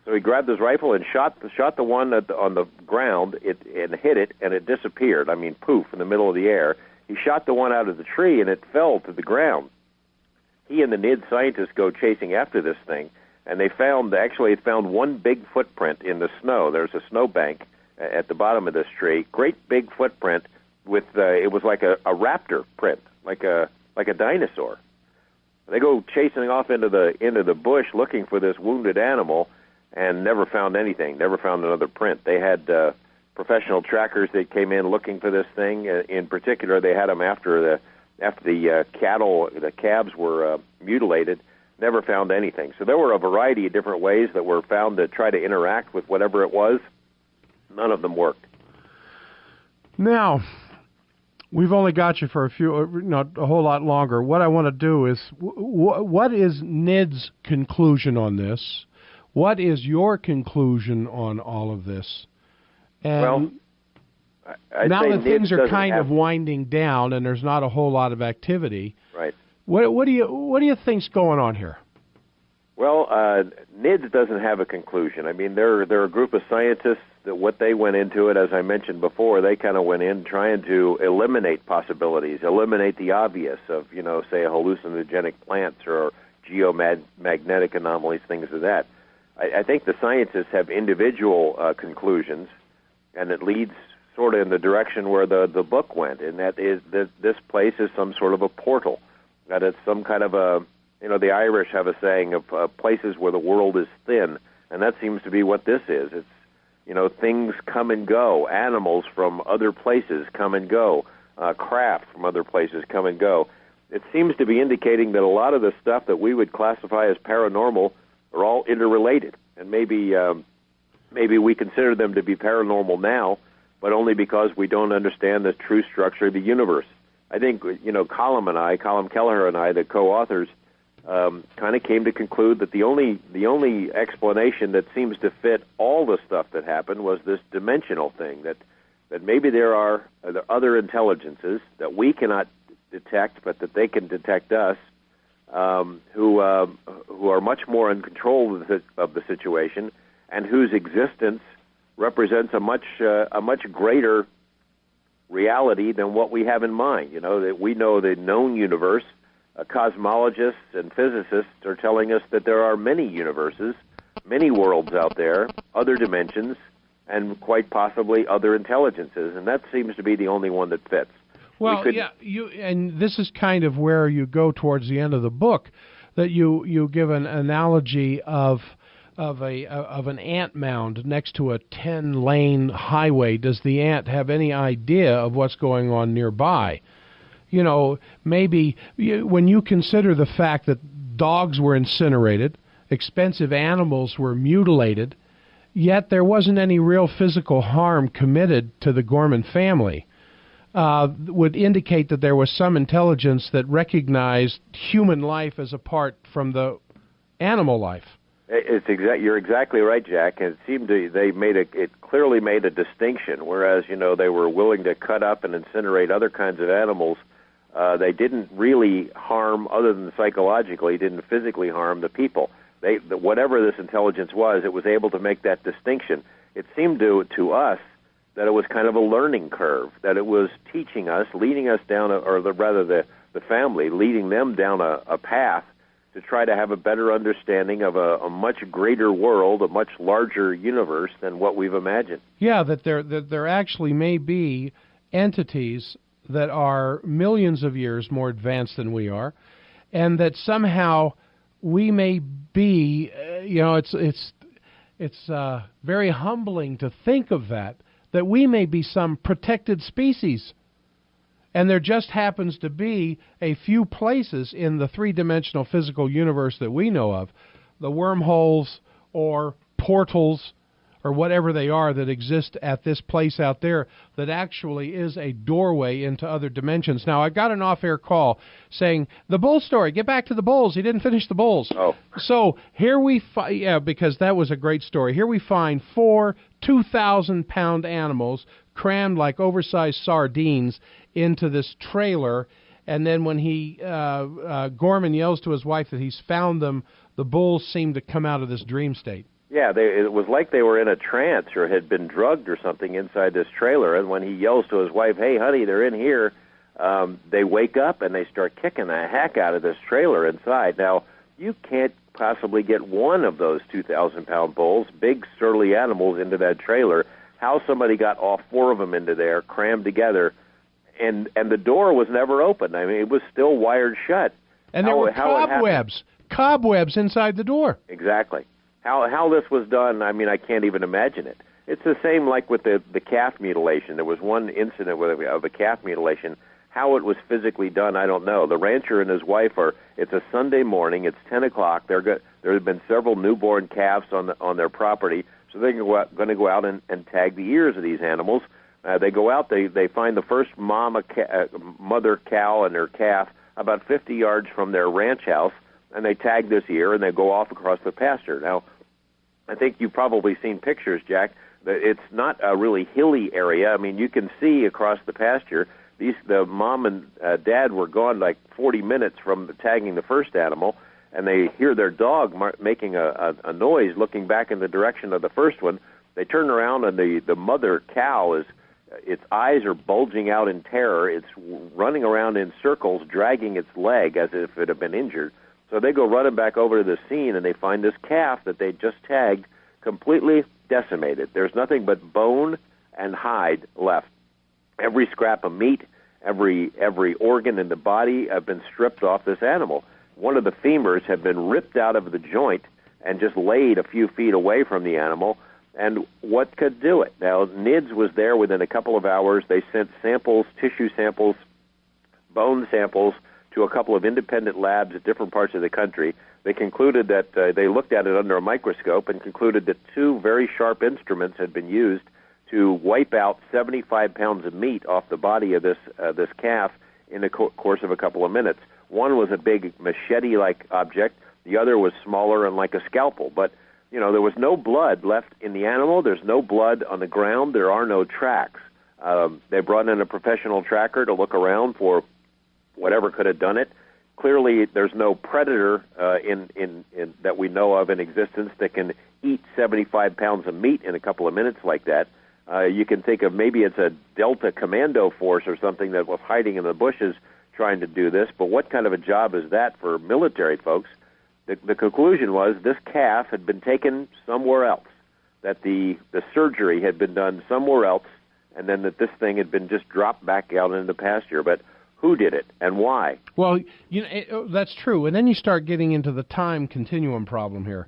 So he grabbed his rifle and shot the one on the ground and hit it, and it disappeared. I mean, poof, in the middle of the air. He shot the one out of the tree, and it fell to the ground. he and the NID scientists go chasing after this thing, and they found one big footprint in the snow. There's a snowbank at the bottom of this tree, great big footprint with it was like a raptor print, like a dinosaur. They go chasing off into the bush looking for this wounded animal, and never found anything. Never found another print. They had professional trackers that came in looking for this thing. In particular, they had them after the calves were mutilated. Never found anything. So there were a variety of different ways that were found to try to interact with whatever it was. None of them worked. Now, we've only got you for not a whole lot longer. What I want to do is, what is NID's conclusion on this? What is your conclusion on all of this? And I'd now say that things are NIDS kind of winding down and there's not a whole lot of activity, right? What do you think's going on here? Well, NIDS doesn't have a conclusion. I mean, they're a group of scientists that what they went into it, as I mentioned before, they kind of went in trying to eliminate possibilities, eliminate the obvious of, say, hallucinogenic plants or geomagnetic anomalies, things of that. I think the scientists have individual conclusions, and it leads sort of in the direction where the book went, and that is that this place is some sort of a portal, that it's some kind of a, the Irish have a saying of places where the world is thin, and that seems to be what this is. It's, things come and go, animals from other places come and go, craft from other places come and go. It seems to be indicating that a lot of the stuff that we would classify as paranormal are all interrelated, and maybe we consider them to be paranormal now, but only because we don't understand the true structure of the universe. I think, Colin Kelleher and I, the co-authors, kind of came to conclude that the only explanation that seems to fit all the stuff that happened was this dimensional thing, that maybe there are other intelligences that we cannot detect, but that they can detect us, who are much more in control of the situation, and whose existence represents a much greater reality than what we have in mind. That we know the known universe. Cosmologists and physicists are telling us that there are many universes, many worlds out there, other dimensions, and quite possibly other intelligences, and that seems to be the only one that fits. Well, and this is kind of where you go towards the end of the book, that you give an analogy of an ant mound next to a 10-lane highway. Does the ant have any idea of what's going on nearby? Maybe when you consider the fact that dogs were incinerated, expensive animals were mutilated, yet there wasn't any real physical harm committed to the Gorman family, would indicate that there was some intelligence that recognized human life as apart from the animal life. You're exactly right, Jack. It seemed it clearly made a distinction, whereas they were willing to cut up and incinerate other kinds of animals. They didn't really harm, other than psychologically, didn't physically harm the people. Whatever this intelligence was, it was able to make that distinction. It seemed to us that it was kind of a learning curve, that it was teaching us, leading us down, the family, leading them down a path to try to have a better understanding of a much greater world, a much larger universe than what we've imagined. Yeah, that there actually may be entities that are millions of years more advanced than we are, and that somehow we may be, it's very humbling to think of that we may be some protected species. And there just happens to be a few places in the three-dimensional physical universe that we know of, the wormholes or portals or whatever they are that exist at this place out there, that actually is a doorway into other dimensions. Now, I got an off-air call saying, the bull story, get back to the bulls. He didn't finish the bulls. Oh. So here we because that was a great story. Here we find 4 2,000-pound animals crammed like oversized sardines into this trailer. And then when Gorman yells to his wife that he's found them, the bulls seem to come out of this dream state. Yeah, it was like they were in a trance or had been drugged or something inside this trailer. And when he yells to his wife, "Hey, honey, they're in here," they wake up and they start kicking the heck out of this trailer inside. Now, you can't possibly get one of those 2,000-pound bulls, big, surly animals, into that trailer. How somebody got all four of them into there, crammed together, and the door was never opened. I mean, it was still wired shut. And there were cobwebs inside the door. Exactly. How this was done, I mean, I can't even imagine it. It's the same like with the calf mutilation. There was one incident of a calf mutilation. How it was physically done, I don't know. The rancher and his wife it's a Sunday morning, it's 10 o'clock. There have been several newborn calves on their property, so they're going to go out and tag the ears of these animals. They go out, they find the first mother cow and her calf about 50 yards from their ranch house, and they tag this ear, and they go off across the pasture. Now, I think you've probably seen pictures, Jack. It's not a really hilly area. I mean, you can see across the pasture. The mom and dad were gone like 40 minutes from tagging the first animal, and they hear their dog making a noise looking back in the direction of the first one. They turn around, and the mother cow its eyes are bulging out in terror. It's running around in circles, dragging its leg as if it had been injured. So they go running back over to the scene, and they find this calf that they just tagged completely decimated. There's nothing but bone and hide left. Every scrap of meat, every organ in the body have been stripped off this animal. One of the femurs had been ripped out of the joint and just laid a few feet away from the animal. And what could do it? Now, NIDS was there within a couple of hours. They sent samples, tissue samples, bone samples, to a couple of independent labs at different parts of the country. They concluded that they looked at it under a microscope and concluded that two very sharp instruments had been used to wipe out 75 pounds of meat off the body of this calf in the course of a couple of minutes. One was a big machete-like object. The other was smaller and like a scalpel. But, there was no blood left in the animal. There's no blood on the ground. There are no tracks. They brought in a professional tracker to look around for whatever could have done it. Clearly, there's no predator in that we know of in existence that can eat 75 pounds of meat in a couple of minutes like that. You can think of maybe it's a Delta Commando force or something that was hiding in the bushes trying to do this, but what kind of a job is that for military folks? The conclusion was this calf had been taken somewhere else, that the surgery had been done somewhere else, and then that this thing had been just dropped back out into the pasture. But who did it and why? Well, that's true. And then you start getting into the time continuum problem here.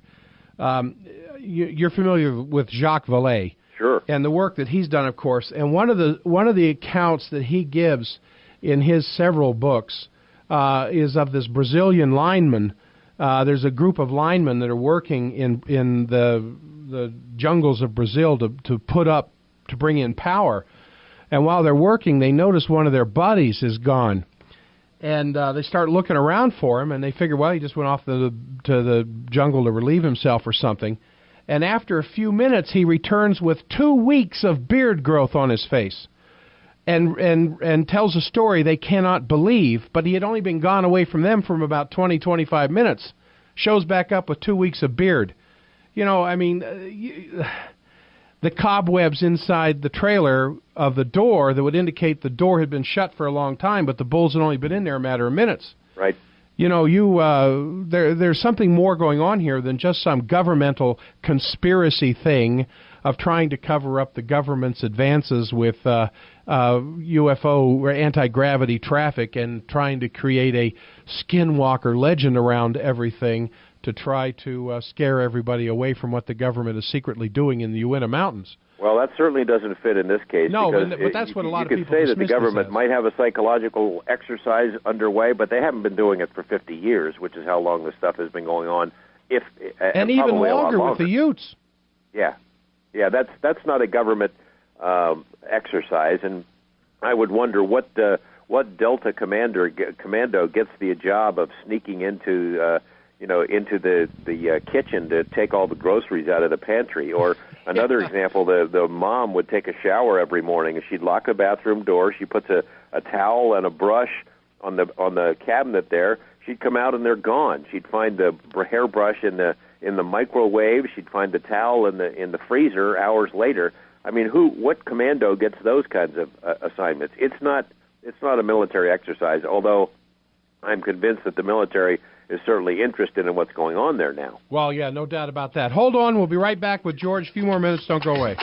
You're familiar with Jacques Vallée. Sure. And the work that he's done, of course. And one of the accounts that he gives in his several books is of this Brazilian lineman. There's a group of linemen that are working in the jungles of Brazil to bring in power. And while they're working, they notice one of their buddies is gone. And they start looking around for him, and they figure, well, he just went off to the jungle to relieve himself or something. And after a few minutes, he returns with 2 weeks of beard growth on his face and tells a story they cannot believe, but he had only been gone away from them for about 20, 25 minutes. Shows back up with 2 weeks of beard. The cobwebs inside the trailer of the door that would indicate the door had been shut for a long time, but the bulls had only been in there a matter of minutes. Right. There's something more going on here than just some governmental conspiracy thing of trying to cover up the government's advances with UFO or anti-gravity traffic and trying to create a Skinwalker legend around everything to try to scare everybody away from what the government is secretly doing in the Uinta Mountains. Well, that certainly doesn't fit in this case. No, but that's what a lot of people dismiss. You could say that the government might have a psychological exercise underway, but they haven't been doing it for 50 years, which is how long this stuff has been going on. And even longer with the Utes. Yeah, that's not a government exercise, and I would wonder what Delta Commando gets the job of sneaking into the kitchen to take all the groceries out of the pantry. Or another example, the mom would take a shower every morning, and she'd lock the bathroom door. She puts a towel and a brush on the cabinet there. She'd come out and they're gone. She'd find the hairbrush in the microwave. She'd find the towel in the freezer hours later. I mean, what commando gets those kinds of assignments? It's It's not a military exercise, although I'm convinced that the military is certainly interested in what's going on there now. Well, yeah, no doubt about that. Hold on. We'll be right back with George. A few more minutes. Don't go away.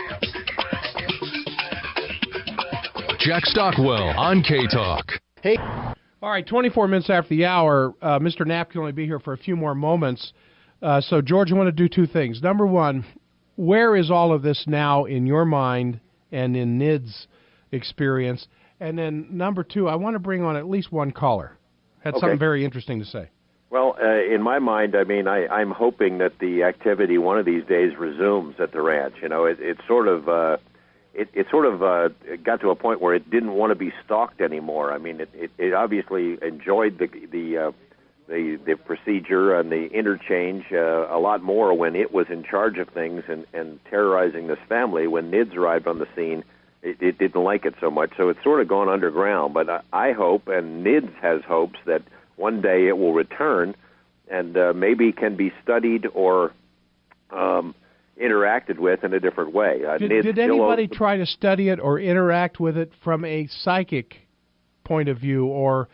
Jack Stockwell on K-Talk. Hey. All right, 24 minutes after the hour. Mr. Knapp can only be here for a few more moments. So, George, I want to do two things. Number one, where is all of this now in your mind and in NID's experience? And then number two, I want to bring on at least one caller. Had something very interesting to say. Well, in my mind, I mean, I'm hoping that the activity one of these days resumes at the ranch. You know, it sort of got to a point where it didn't want to be stalked anymore. I mean, it obviously enjoyed the procedure and the interchange a lot more when it was in charge of things and terrorizing this family. When NIDS arrived on the scene, it didn't like it so much, so it's sort of gone underground. But I hope, and NIDS has hopes, that one day it will return and maybe can be studied or interacted with in a different way. Did anybody try to study it or interact with it from a psychic point of view, or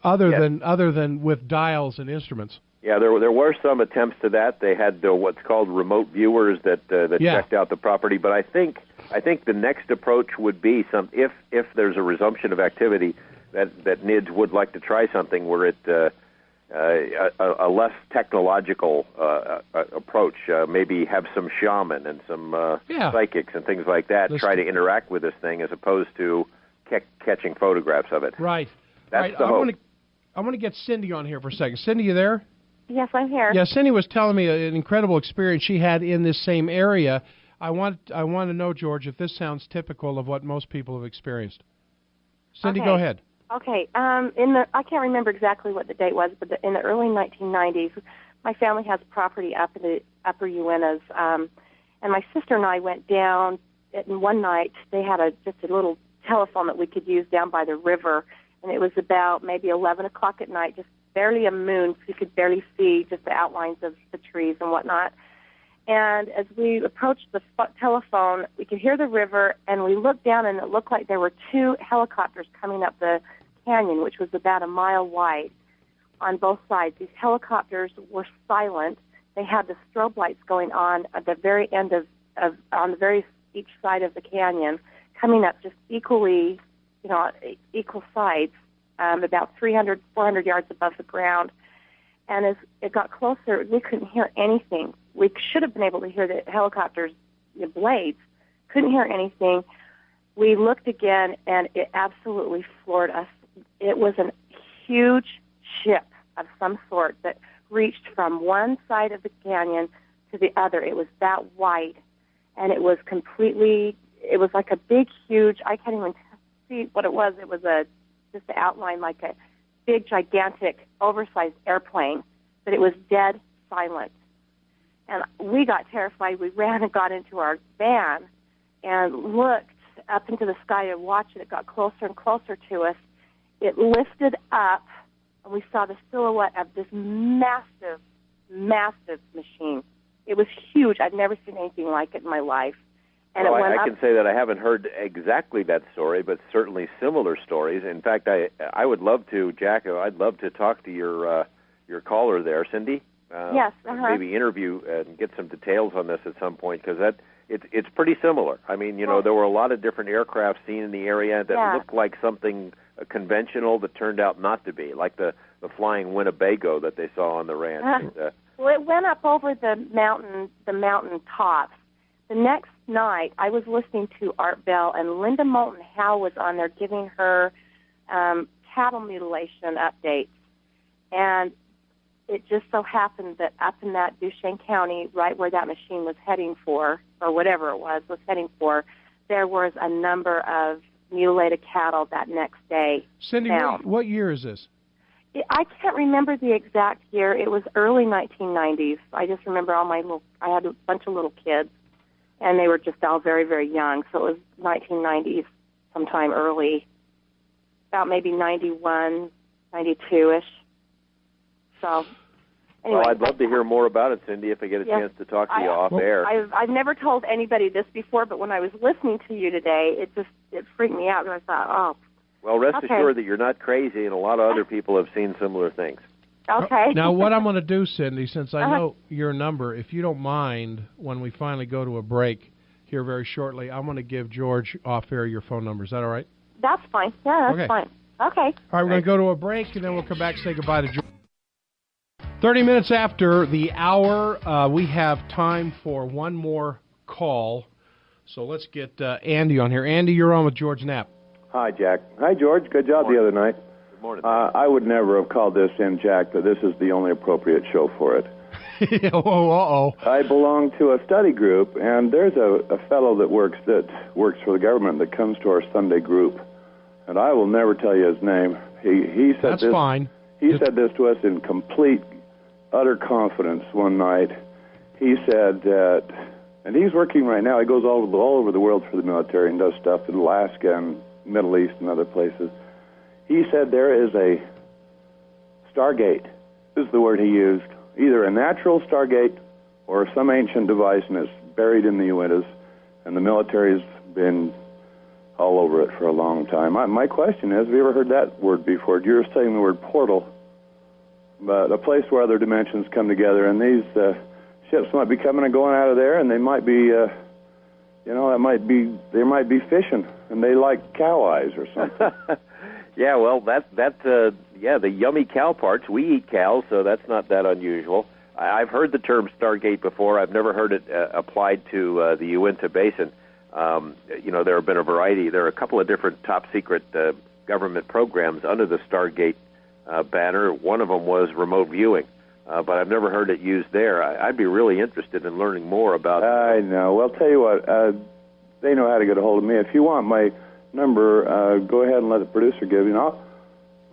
other than with dials and instruments? Yeah, there were some attempts to that. They had what's called remote viewers that checked out the property. But I think the next approach would be if there's a resumption of activity, that NIDS would like to try something where it a less technological approach. Maybe have some shaman and some psychics and things like that try to interact with this thing as opposed to catching photographs of it. Right. That's the hope. I want to get Cindy on here for a second. Cindy, you there? Yes, I'm here. Yeah, Cindy was telling me an incredible experience she had in this same area. I want to know, George, if this sounds typical of what most people have experienced. Cindy, go ahead. Okay. I can't remember exactly what the date was, but in the early 1990s, my family has property up in the Upper Uintas, and my sister and I went down. And one night, they had just a little telephone that we could use down by the river, and it was about maybe 11 o'clock at night, just barely a moon, so you could barely see just the outlines of the trees and whatnot. And as we approached the telephone, we could hear the river, and we looked down, and it looked like there were two helicopters coming up the canyon, which was about a mile wide on both sides. These helicopters were silent. They had the strobe lights going on at the very end on the very each side of the canyon, coming up just equally, equal sides, about 300, 400 yards above the ground. And as it got closer, we couldn't hear anything. We should have been able to hear the helicopter's blades. Couldn't hear anything. We looked again, and it absolutely floored us. It was a huge ship of some sort that reached from one side of the canyon to the other. It was that wide, and it was like a big, huge, I can't even see what it was. It was just an outline like a big, gigantic, oversized airplane, but it was dead silent. And we got terrified. We ran and got into our van and looked up into the sky and watched it. It got closer and closer to us. It lifted up, and we saw the silhouette of this massive, massive machine. It was huge. I've never seen anything like it in my life. And well, it went I can say that I haven't heard exactly that story, but certainly similar stories. In fact, I would love to, Jack. I'd love to talk to your caller there, Cindy. Yes. Maybe interview and get some details on this at some point, because it's pretty similar. I mean, there were a lot of different aircraft seen in the area that looked like something conventional that turned out not to be, like the flying Winnebago that they saw on the ranch. Well, it went up over the mountain tops. The next night, I was listening to Art Bell, and Linda Moulton Howe was on there giving her cattle mutilation updates. And it just so happened that up in that Duchesne County, right where that machine was heading for, or whatever it was heading for, there was a number of mutilated cattle that next day. Cindy, what year is this? I can't remember the exact year. It was early 1990s. I just remember I had a bunch of little kids, and they were just all very, very young. So it was 1990s, sometime early, about maybe 91, 92-ish. So, anyway. Well, I'd love to hear more about it, Cindy, if I get a chance to talk to you off air. I've never told anybody this before, but when I was listening to you today, it freaked me out, because I thought, Well, rest Okay. assured that you're not crazy, and a lot of other people have seen similar things. Okay. Now, what I'm going to do, Cindy, since I know your number, if you don't mind, when we finally go to a break here very shortly, I'm going to give George off-air your phone number. Is that all right? That's fine. Yeah, that's Okay. fine. Okay. All right, we're going to go to a break, and then we'll come back and say goodbye to George. 30 minutes after the hour, we have time for one more call. So let's get Andy on here. Andy, you're on with George Knapp. Hi, Jack. Hi, George. Good job the other night. Good morning. I would never have called this in, Jack, but this is the only appropriate show for it. Uh-oh. I belong to a study group, and there's a fellow that works for the government that comes to our Sunday group, and I will never tell you his name. He said That's this. fine. He said this to us in complete, utter confidence one night. He said that, and he's working right now. He goes all over the world for the military and does stuff in Alaska and Middle East and other places. He said there is a Stargate. This is the word he used. Either a natural Stargate or some ancient device, and it's buried in the Uintas, and the military's been all over it for a long time. My question is, have you ever heard that word before? You were saying the word portal, but a place where other dimensions come together, and these ships might be coming and going out of there, and they might be, they might be fishing, and they like cow eyes or something. Yeah, well, the yummy cow parts. We eat cows, so that's not that unusual. I've heard the term Stargate before. I've never heard it applied to the Uinta Basin. There have been a variety. There are a couple of different top-secret government programs under the Stargate banner. One of them was remote viewing, but I've never heard it used there. I'd be really interested in learning more about I know. Well, tell you what, they know how to get a hold of me. If you want my number, go ahead and let the producer give you.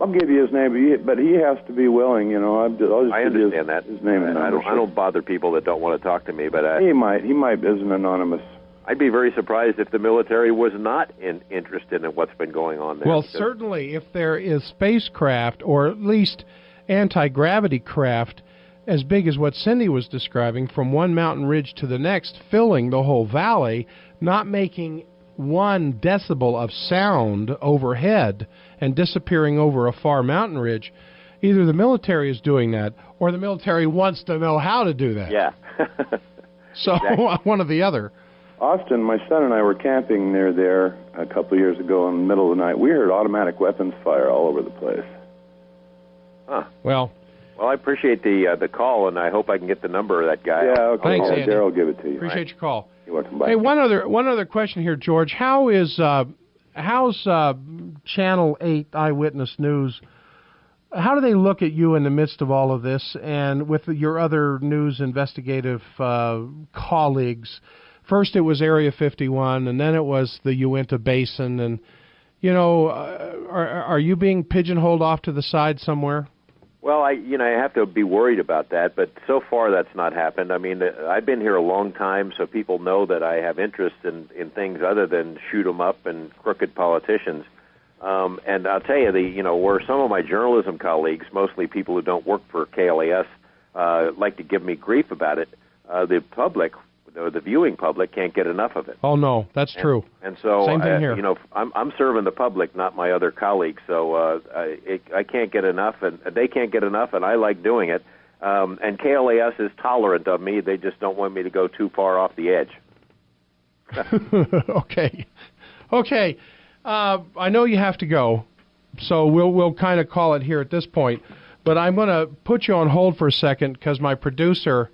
I'll give you his name, but he has to be willing. I'll just I give you understand that. his name and number. I don't bother people that don't want to talk to me, but he might as an anonymous. I'd be very surprised if the military was not interested in what's been going on there. Well, certainly if there is spacecraft or at least anti-gravity craft as big as what Cindy was describing from one mountain ridge to the next, filling the whole valley, not making 1 decibel of sound overhead and disappearing over a far mountain ridge, either the military is doing that or the military wants to know how to do that. Yeah. So one or the other. Austin, my son and I were camping near there a couple of years ago in the middle of the night. We heard automatic weapons fire all over the place. Huh. Well, I appreciate the call, and I hope I can get the number of that guy. Yeah, okay. Thanks, Andy. Darryl will give it to you. Appreciate your call. You're welcome. Bye. Hey, one other question here, George. How's Channel 8 Eyewitness News? How do they look at you in the midst of all of this, and with your other news investigative colleagues? First, it was Area 51, and then it was the Uinta Basin, and are you being pigeonholed off to the side somewhere? Well, I have to be worried about that, but so far that's not happened. I mean, I've been here a long time, so people know that I have interest in things other than shoot 'em up and crooked politicians. And I'll tell you, where some of my journalism colleagues, mostly people who don't work for KLAS, like to give me grief about it, the public, the viewing public, can't get enough of it. Oh no, that's true. And so, same thing here. I'm serving the public, not my other colleagues. So I can't get enough, and they can't get enough, and I like doing it. And KLAS is tolerant of me; they just don't want me to go too far off the edge. Okay. I know you have to go, so we'll kind of call it here at this point. But I'm going to put you on hold for a second because my producer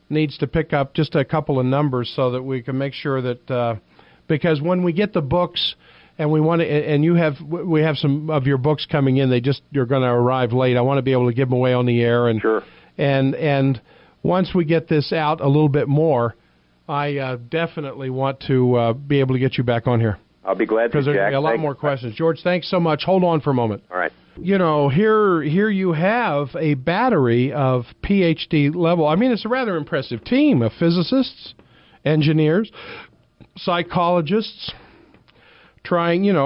needs to pick up just a couple of numbers so that we can make sure that because when we get the books and we have some of your books coming in, you're going to arrive late. I want to be able to give them away on the air, and sure. And once we get this out a little bit more, I definitely want to be able to get you back on here. I'll be glad to, because there's a lot more questions. George, thanks so much. Hold on for a moment. All right. Here you have a battery of PhD level. I mean, it's a rather impressive team of physicists, engineers, psychologists, trying, and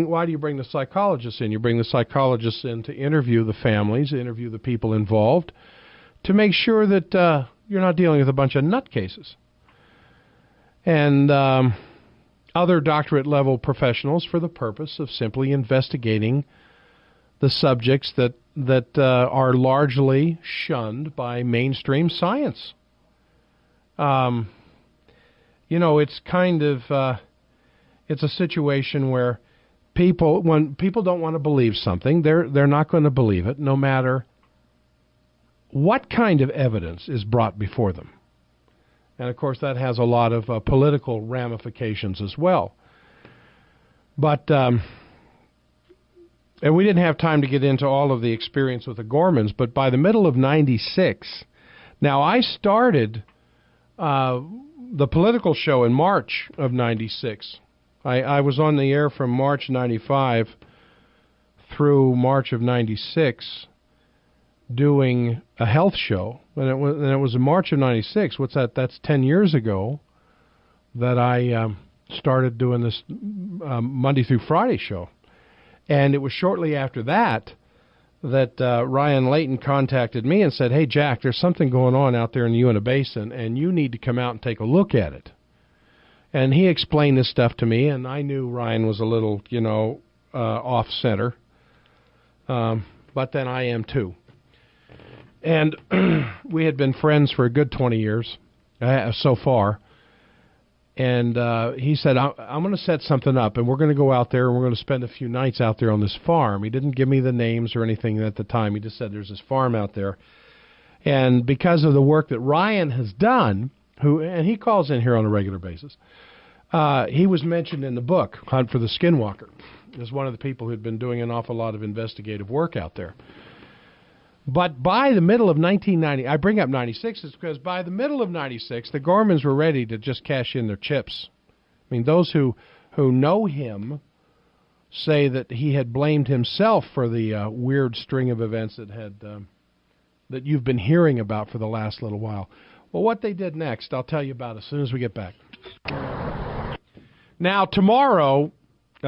why do you bring the psychologists in? You bring the psychologists in to interview the families, interview the people involved, to make sure that you're not dealing with a bunch of nutcases. And other doctorate-level professionals for the purpose of simply investigating the subjects that are largely shunned by mainstream science. It's kind of it's a situation where when people don't want to believe something, they're not going to believe it, no matter what kind of evidence is brought before them. And of course, that has a lot of political ramifications as well. But and we didn't have time to get into all of the experience with the Gormans, but by the middle of '96, now I started the political show in March of '96. I was on the air from March '95 through March of '96 doing a health show. And it was in March of '96. What's that? That's 10 years ago that I started doing this Monday through Friday show. And it was shortly after that Ryan Layton contacted me and said, "Hey, Jack, there's something going on out there in the Uinta Basin, and you need to come out and take a look at it." And he explained this stuff to me, and I knew Ryan was a little, off-center. But then I am too. And we had been friends for a good 20 years so far. And he said, I'm going to set something up, and we're going to go out there, and we're going to spend a few nights out there on this farm. He didn't give me the names or anything at the time. He just said there's this farm out there. And because of the work that Ryan has done, and he calls in here on a regular basis, he was mentioned in the book, Hunt for the Skinwalker, as one of the people who'd been doing an awful lot of investigative work out there. But by the middle of 1990, I bring up 96 is because by the middle of 96, the Gormans were ready to just cash in their chips. I mean, those who know him say that he had blamed himself for the weird string of events that you've been hearing about for the last little while. Well, what they did next, I'll tell you about as soon as we get back. Now, tomorrow,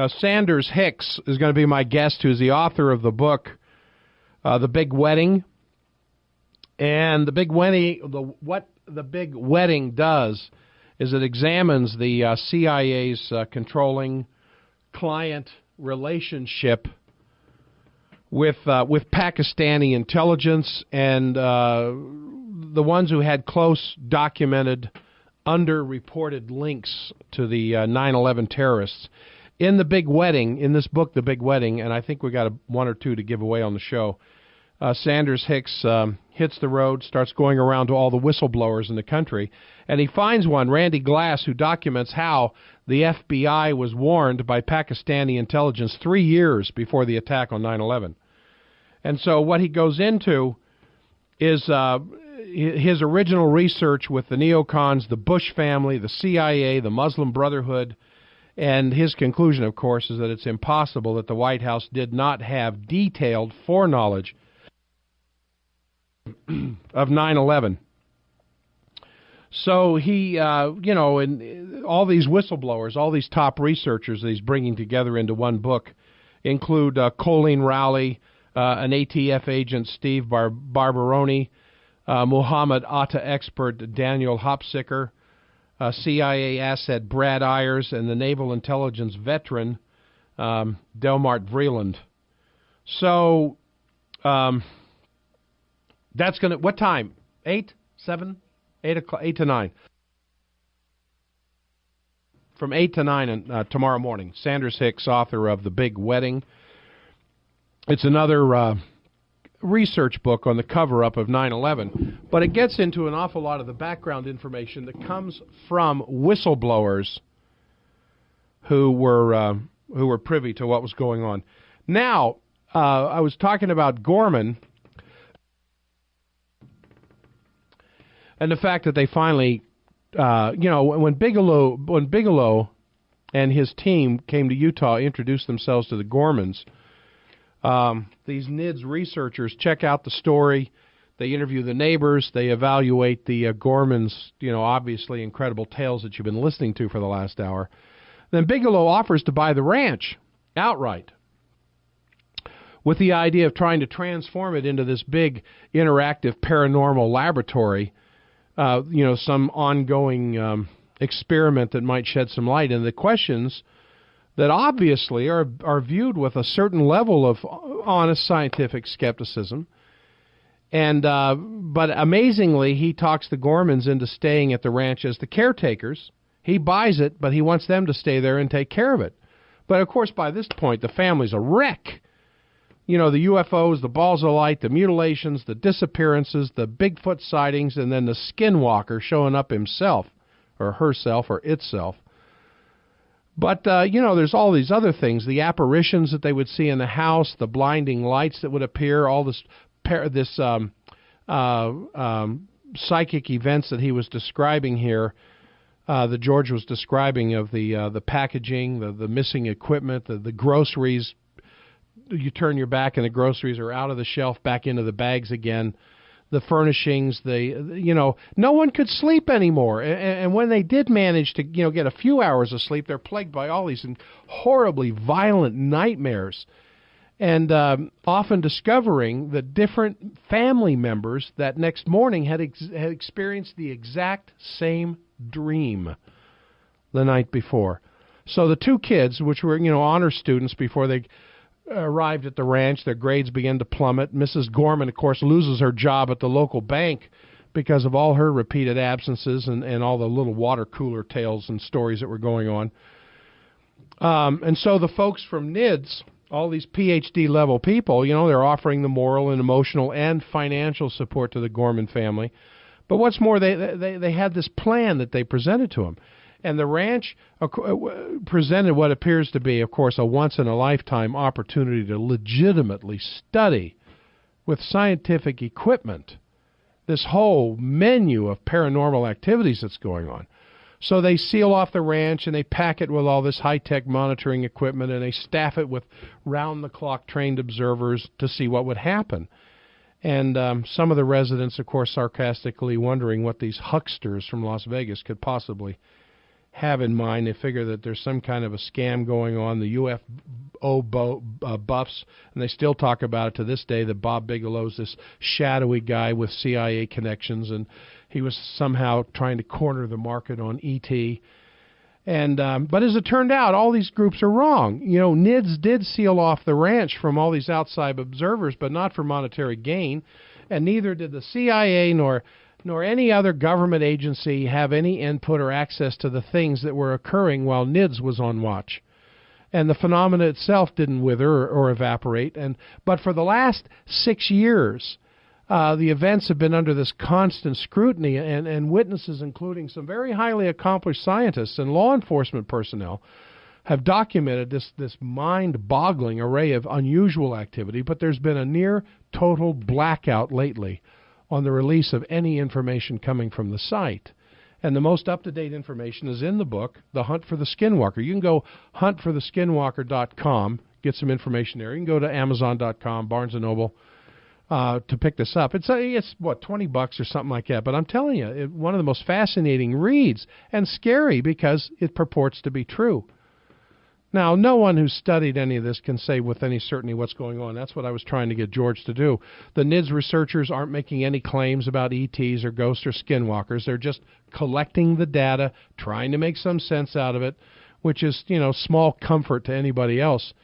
Sanders Hicks is going to be my guest, who's the author of the book, The Big Wedding. And what The Big Wedding does is it examines the CIA's controlling client relationship with Pakistani intelligence and the ones who had close, documented, underreported links to the 9/11 terrorists. In The Big Wedding, in this book, The Big Wedding, and I think we got one or two to give away on the show, Sanders Hicks hits the road, starts going around to all the whistleblowers in the country, and he finds one, Randy Glass, who documents how the FBI was warned by Pakistani intelligence 3 years before the attack on 9/11. And so what he goes into is his original research with the neocons, the Bush family, the CIA, the Muslim Brotherhood, and his conclusion, of course, is that it's impossible that the White House did not have detailed foreknowledge of 9/11. So he, and all these whistleblowers, all these top researchers that he's bringing together into one book include Colleen Rowley, an ATF agent, Steve Barbaroni, Muhammad Atta expert Daniel Hopsicker, CIA asset Brad Ayers, and the naval intelligence veteran Delmart Vreeland. So that's going to, what time? 8, 7, 8 o'clock, 8 to 9. From 8 to 9 tomorrow morning. Sanders Hicks, author of The Big Wedding. It's another research book on the cover-up of 9/11, but it gets into an awful lot of the background information that comes from whistleblowers who were privy to what was going on. Now, I was talking about Gorman and the fact that they finally, when Bigelow and his team came to Utah, introduced themselves to the Gormans. These NIDS researchers check out the story. They interview the neighbors. They evaluate the Gormans, obviously incredible tales that you've been listening to for the last hour. Then Bigelow offers to buy the ranch outright with the idea of trying to transform it into this big interactive paranormal laboratory, some ongoing experiment that might shed some light. And the questions that obviously are viewed with a certain level of honest scientific skepticism. And but amazingly, he talks the Gormans into staying at the ranch as the caretakers. He buys it, but he wants them to stay there and take care of it. But, of course, by this point, the family's a wreck. You know, the UFOs, the balls of light, the mutilations, the disappearances, the Bigfoot sightings, and then the Skinwalker showing up himself, or herself, or itself. But, there's all these other things, the apparitions that they would see in the house, the blinding lights that would appear, all this psychic events that he was describing here, that George was describing of the packaging, the missing equipment, the groceries. You turn your back and the groceries are out of the shelf, back into the bags again. The furnishings, no one could sleep anymore. And when they did manage to, get a few hours of sleep, they're plagued by all these horribly violent nightmares. And often discovering that different family members that next morning had experienced the exact same dream the night before. So the two kids, which were, honor students before they arrived at the ranch, their grades began to plummet. Mrs. Gorman, of course, loses her job at the local bank because of all her repeated absences and all the little water cooler tales and stories that were going on. And so the folks from NIDS, all these PhD-level people, they're offering the moral and emotional and financial support to the Gorman family. But what's more, they had this plan that they presented to them. And the ranch presented what appears to be, of course, a once-in-a-lifetime opportunity to legitimately study with scientific equipment this whole menu of paranormal activities that's going on. So they seal off the ranch and they pack it with all this high-tech monitoring equipment and they staff it with round-the-clock trained observers to see what would happen. And some of the residents, of course, sarcastically wondering what these hucksters from Las Vegas could possibly have in mind. They figure that there's some kind of a scam going on, the UFO buffs, and they still talk about it to this day, that Bob Bigelow's this shadowy guy with CIA connections, and he was somehow trying to corner the market on ET. And but as it turned out, all these groups are wrong. NIDS did seal off the ranch from all these outside observers, but not for monetary gain, and neither did the CIA nor any other government agency have any input or access to the things that were occurring while NIDS was on watch. And the phenomena itself didn't wither or evaporate. But for the last 6 years, the events have been under this constant scrutiny, and witnesses, including some very highly accomplished scientists and law enforcement personnel, have documented this mind-boggling array of unusual activity. But there's been a near total blackout lately on the release of any information coming from the site. And the most up-to-date information is in the book, The Hunt for the Skinwalker. You can go huntfortheskinwalker.com, get some information there. You can go to Amazon.com, Barnes & Noble, to pick this up. It's what, $20 or something like that. But I'm telling you, one of the most fascinating reads, and scary because it purports to be true. Now, no one who's studied any of this can say with any certainty what's going on. That's what I was trying to get George to do. The NIDS researchers aren't making any claims about ETs or ghosts or skinwalkers. They're just collecting the data, trying to make some sense out of it, which is, small comfort to anybody else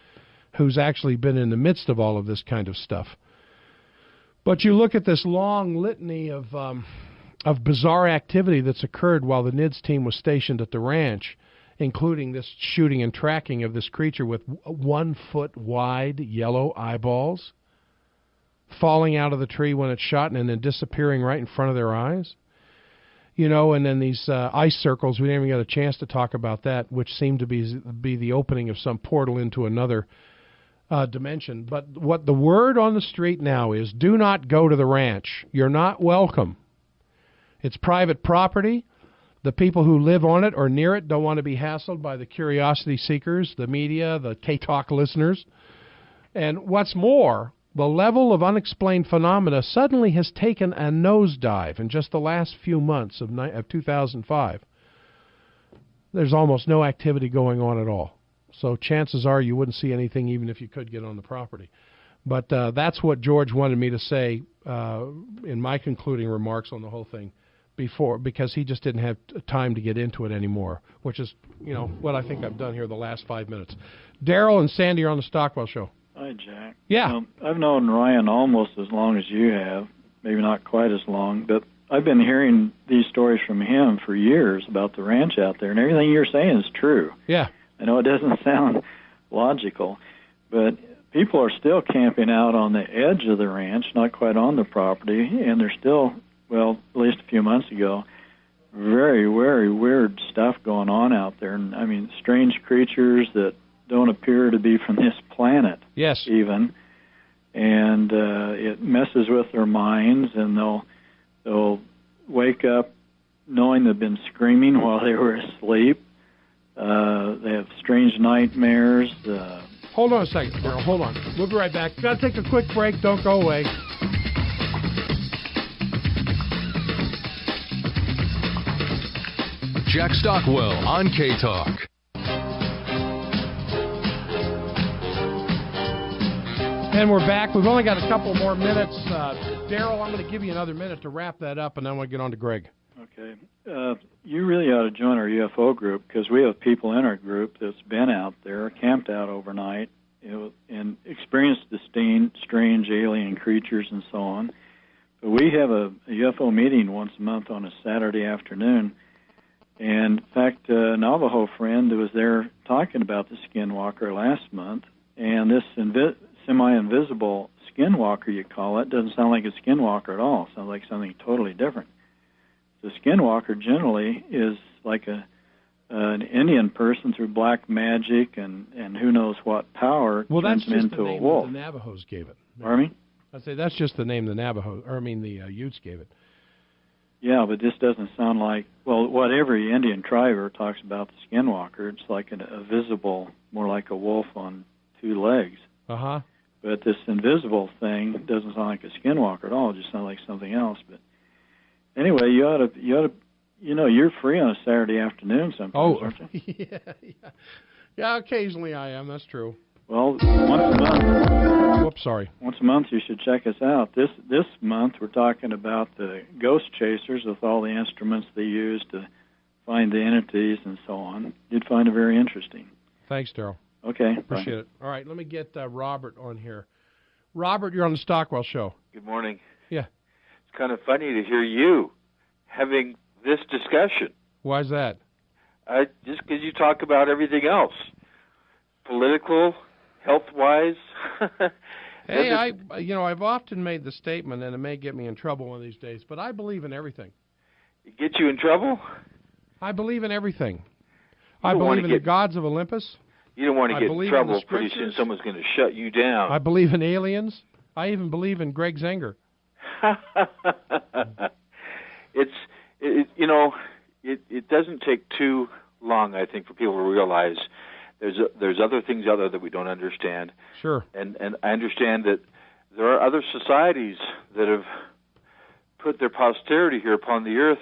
who's actually been in the midst of all of this kind of stuff. But you look at this long litany of bizarre activity that's occurred while the NIDS team was stationed at the ranch, including this shooting and tracking of this creature with 1 foot wide yellow eyeballs, falling out of the tree when it's shot and then disappearing right in front of their eyes. And then these ice circles, we didn't even get a chance to talk about that, which seemed to be the opening of some portal into another dimension. But what the word on the street now is, do not go to the ranch. You're not welcome. It's private property. The people who live on it or near it don't want to be hassled by the curiosity seekers, the media, the K-Talk listeners. And what's more, the level of unexplained phenomena suddenly has taken a nosedive in just the last few months of 2005. There's almost no activity going on at all. So chances are you wouldn't see anything even if you could get on the property. But that's what George wanted me to say in my concluding remarks on the whole thing. before because he just didn't have time to get into it anymore, which is, what I think I've done here the last 5 minutes. Daryl and Sandy are on the Stockwell Show. Hi, Jack. Yeah. I've known Ryan almost as long as you have, maybe not quite as long, but I've been hearing these stories from him for years about the ranch out there, and everything you're saying is true. Yeah. I know it doesn't sound logical, but people are still camping out on the edge of the ranch, not quite on the property, and they're still, well, at least a few months ago, very, very weird stuff going on out there. And I mean, strange creatures that don't appear to be from this planet. Yes. Even. And it messes with their minds, and they'll wake up knowing they've been screaming while they were asleep. They have strange nightmares. Hold on a second, Daryl. Hold on. We'll be right back. Got to take a quick break. Don't go away. Jack Stockwell on K-Talk. And we're back. We've only got a couple more minutes. Daryl, I'm going to give you another minute to wrap that up, and then we'll get on to Greg. Okay. You really ought to join our UFO group, because we have people in our group that's been out there, camped out overnight, and experienced the strange alien creatures and so on. But we have a UFO meeting once a month on a Saturday afternoon. And in fact, a Navajo friend who was there talking about the Skinwalker last month, and this semi-invisible Skinwalker, you call it, doesn't sound like a Skinwalker at all. It sounds like something totally different. The Skinwalker generally is like an Indian person through black magic and who knows what power turns him into a wolf. The Navajos gave it. Pardon me? I say that's just the name the Utes gave it. Yeah, but this doesn't sound like, well, what every Indian tribe talks about the Skinwalker, it's like a visible, more like a wolf on two legs. Uh-huh. But this invisible thing doesn't sound like a Skinwalker at all. It just sounds like something else. But anyway, you ought to, you're free on a Saturday afternoon sometimes, aren't you? Yeah, occasionally I am. That's true. Well, once a month. Whoops, sorry. Once a month you should check us out. This month we're talking about the ghost chasers with all the instruments they use to find the entities and so on. You'd find it very interesting. Thanks, Daryl. Okay. Appreciate it. All right, let me get Robert on here. Robert, you're on the Stockwell Show. Good morning. Yeah. It's kind of funny to hear you having this discussion. Why's that? Just because you talk about everything else. Political, health-wise. Hey, I've often made the statement, and it may get me in trouble one of these days, but I believe in everything. It get you in trouble? I believe in everything. I believe in the gods of Olympus. You don't want to get in trouble. Pretty soon someone's going to shut you down. I believe in aliens. I even believe in Greg Zenger. It doesn't take too long, I think, for people to realize there's other things out there that we don't understand. Sure. And I understand that there are other societies that have put their posterity here upon the earth.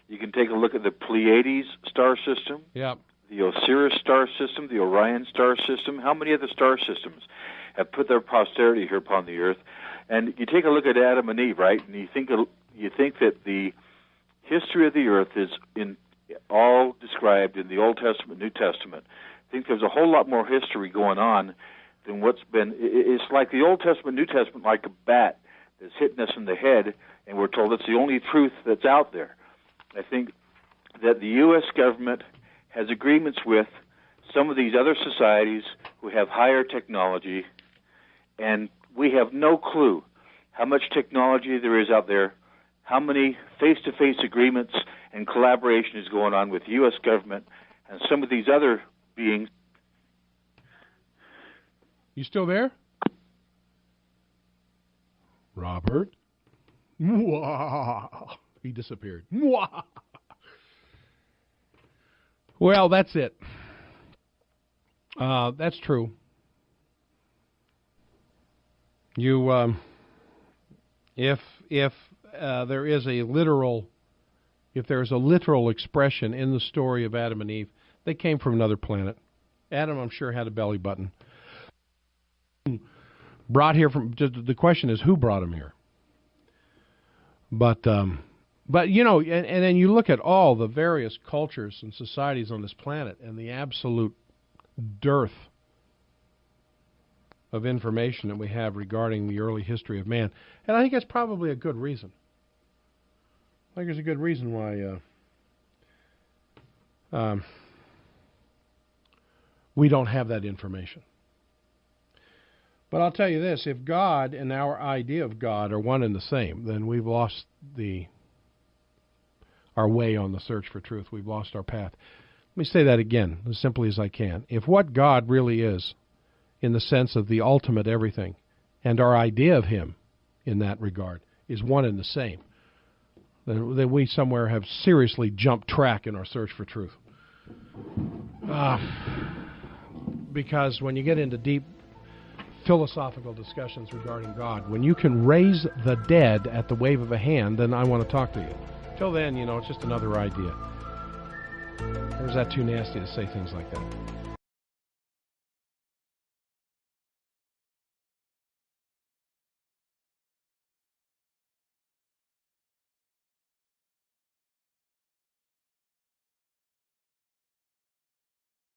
You can take a look at the Pleiades star system. Yeah. The Osiris star system, the Orion star system. How many other star systems have put their posterity here upon the earth? And you take a look at Adam and Eve, right? And you think that the history of the earth is all described in the Old Testament, New Testament. I think there's a whole lot more history going on than what's been. It's like the Old Testament, New Testament, like a bat that's hitting us in the head, and we're told it's the only truth that's out there. I think that the U.S. government has agreements with some of these other societies who have higher technology, and we have no clue how much technology there is out there, how many face-to-face agreements and collaboration is going on with the U.S. government and some of these other beings. You still there? Robert? Mwah. He disappeared. Mwah. Well, that's it. That's true. You, if there is a literal, if there's a literal expression in the story of Adam and Eve, they came from another planet. Adam, I'm sure, had a belly button. Brought here from, the question is who brought him here? But But, and then you look at all the various cultures and societies on this planet and the absolute dearth of information that we have regarding the early history of man. And I think that's probably a good reason. I think there's a good reason why we don't have that information. But I'll tell you this, if God and our idea of God are one and the same, then we've lost our way on the search for truth. We've lost our path. Let me say that again, as simply as I can. If what God really is, in the sense of the ultimate everything, and our idea of Him in that regard, is one and the same, then we somewhere have seriously jumped track in our search for truth. Because when you get into deep philosophical discussions regarding God, when you can raise the dead at the wave of a hand, then I want to talk to you. Till then, it's just another idea. Or is that too nasty to say things like that?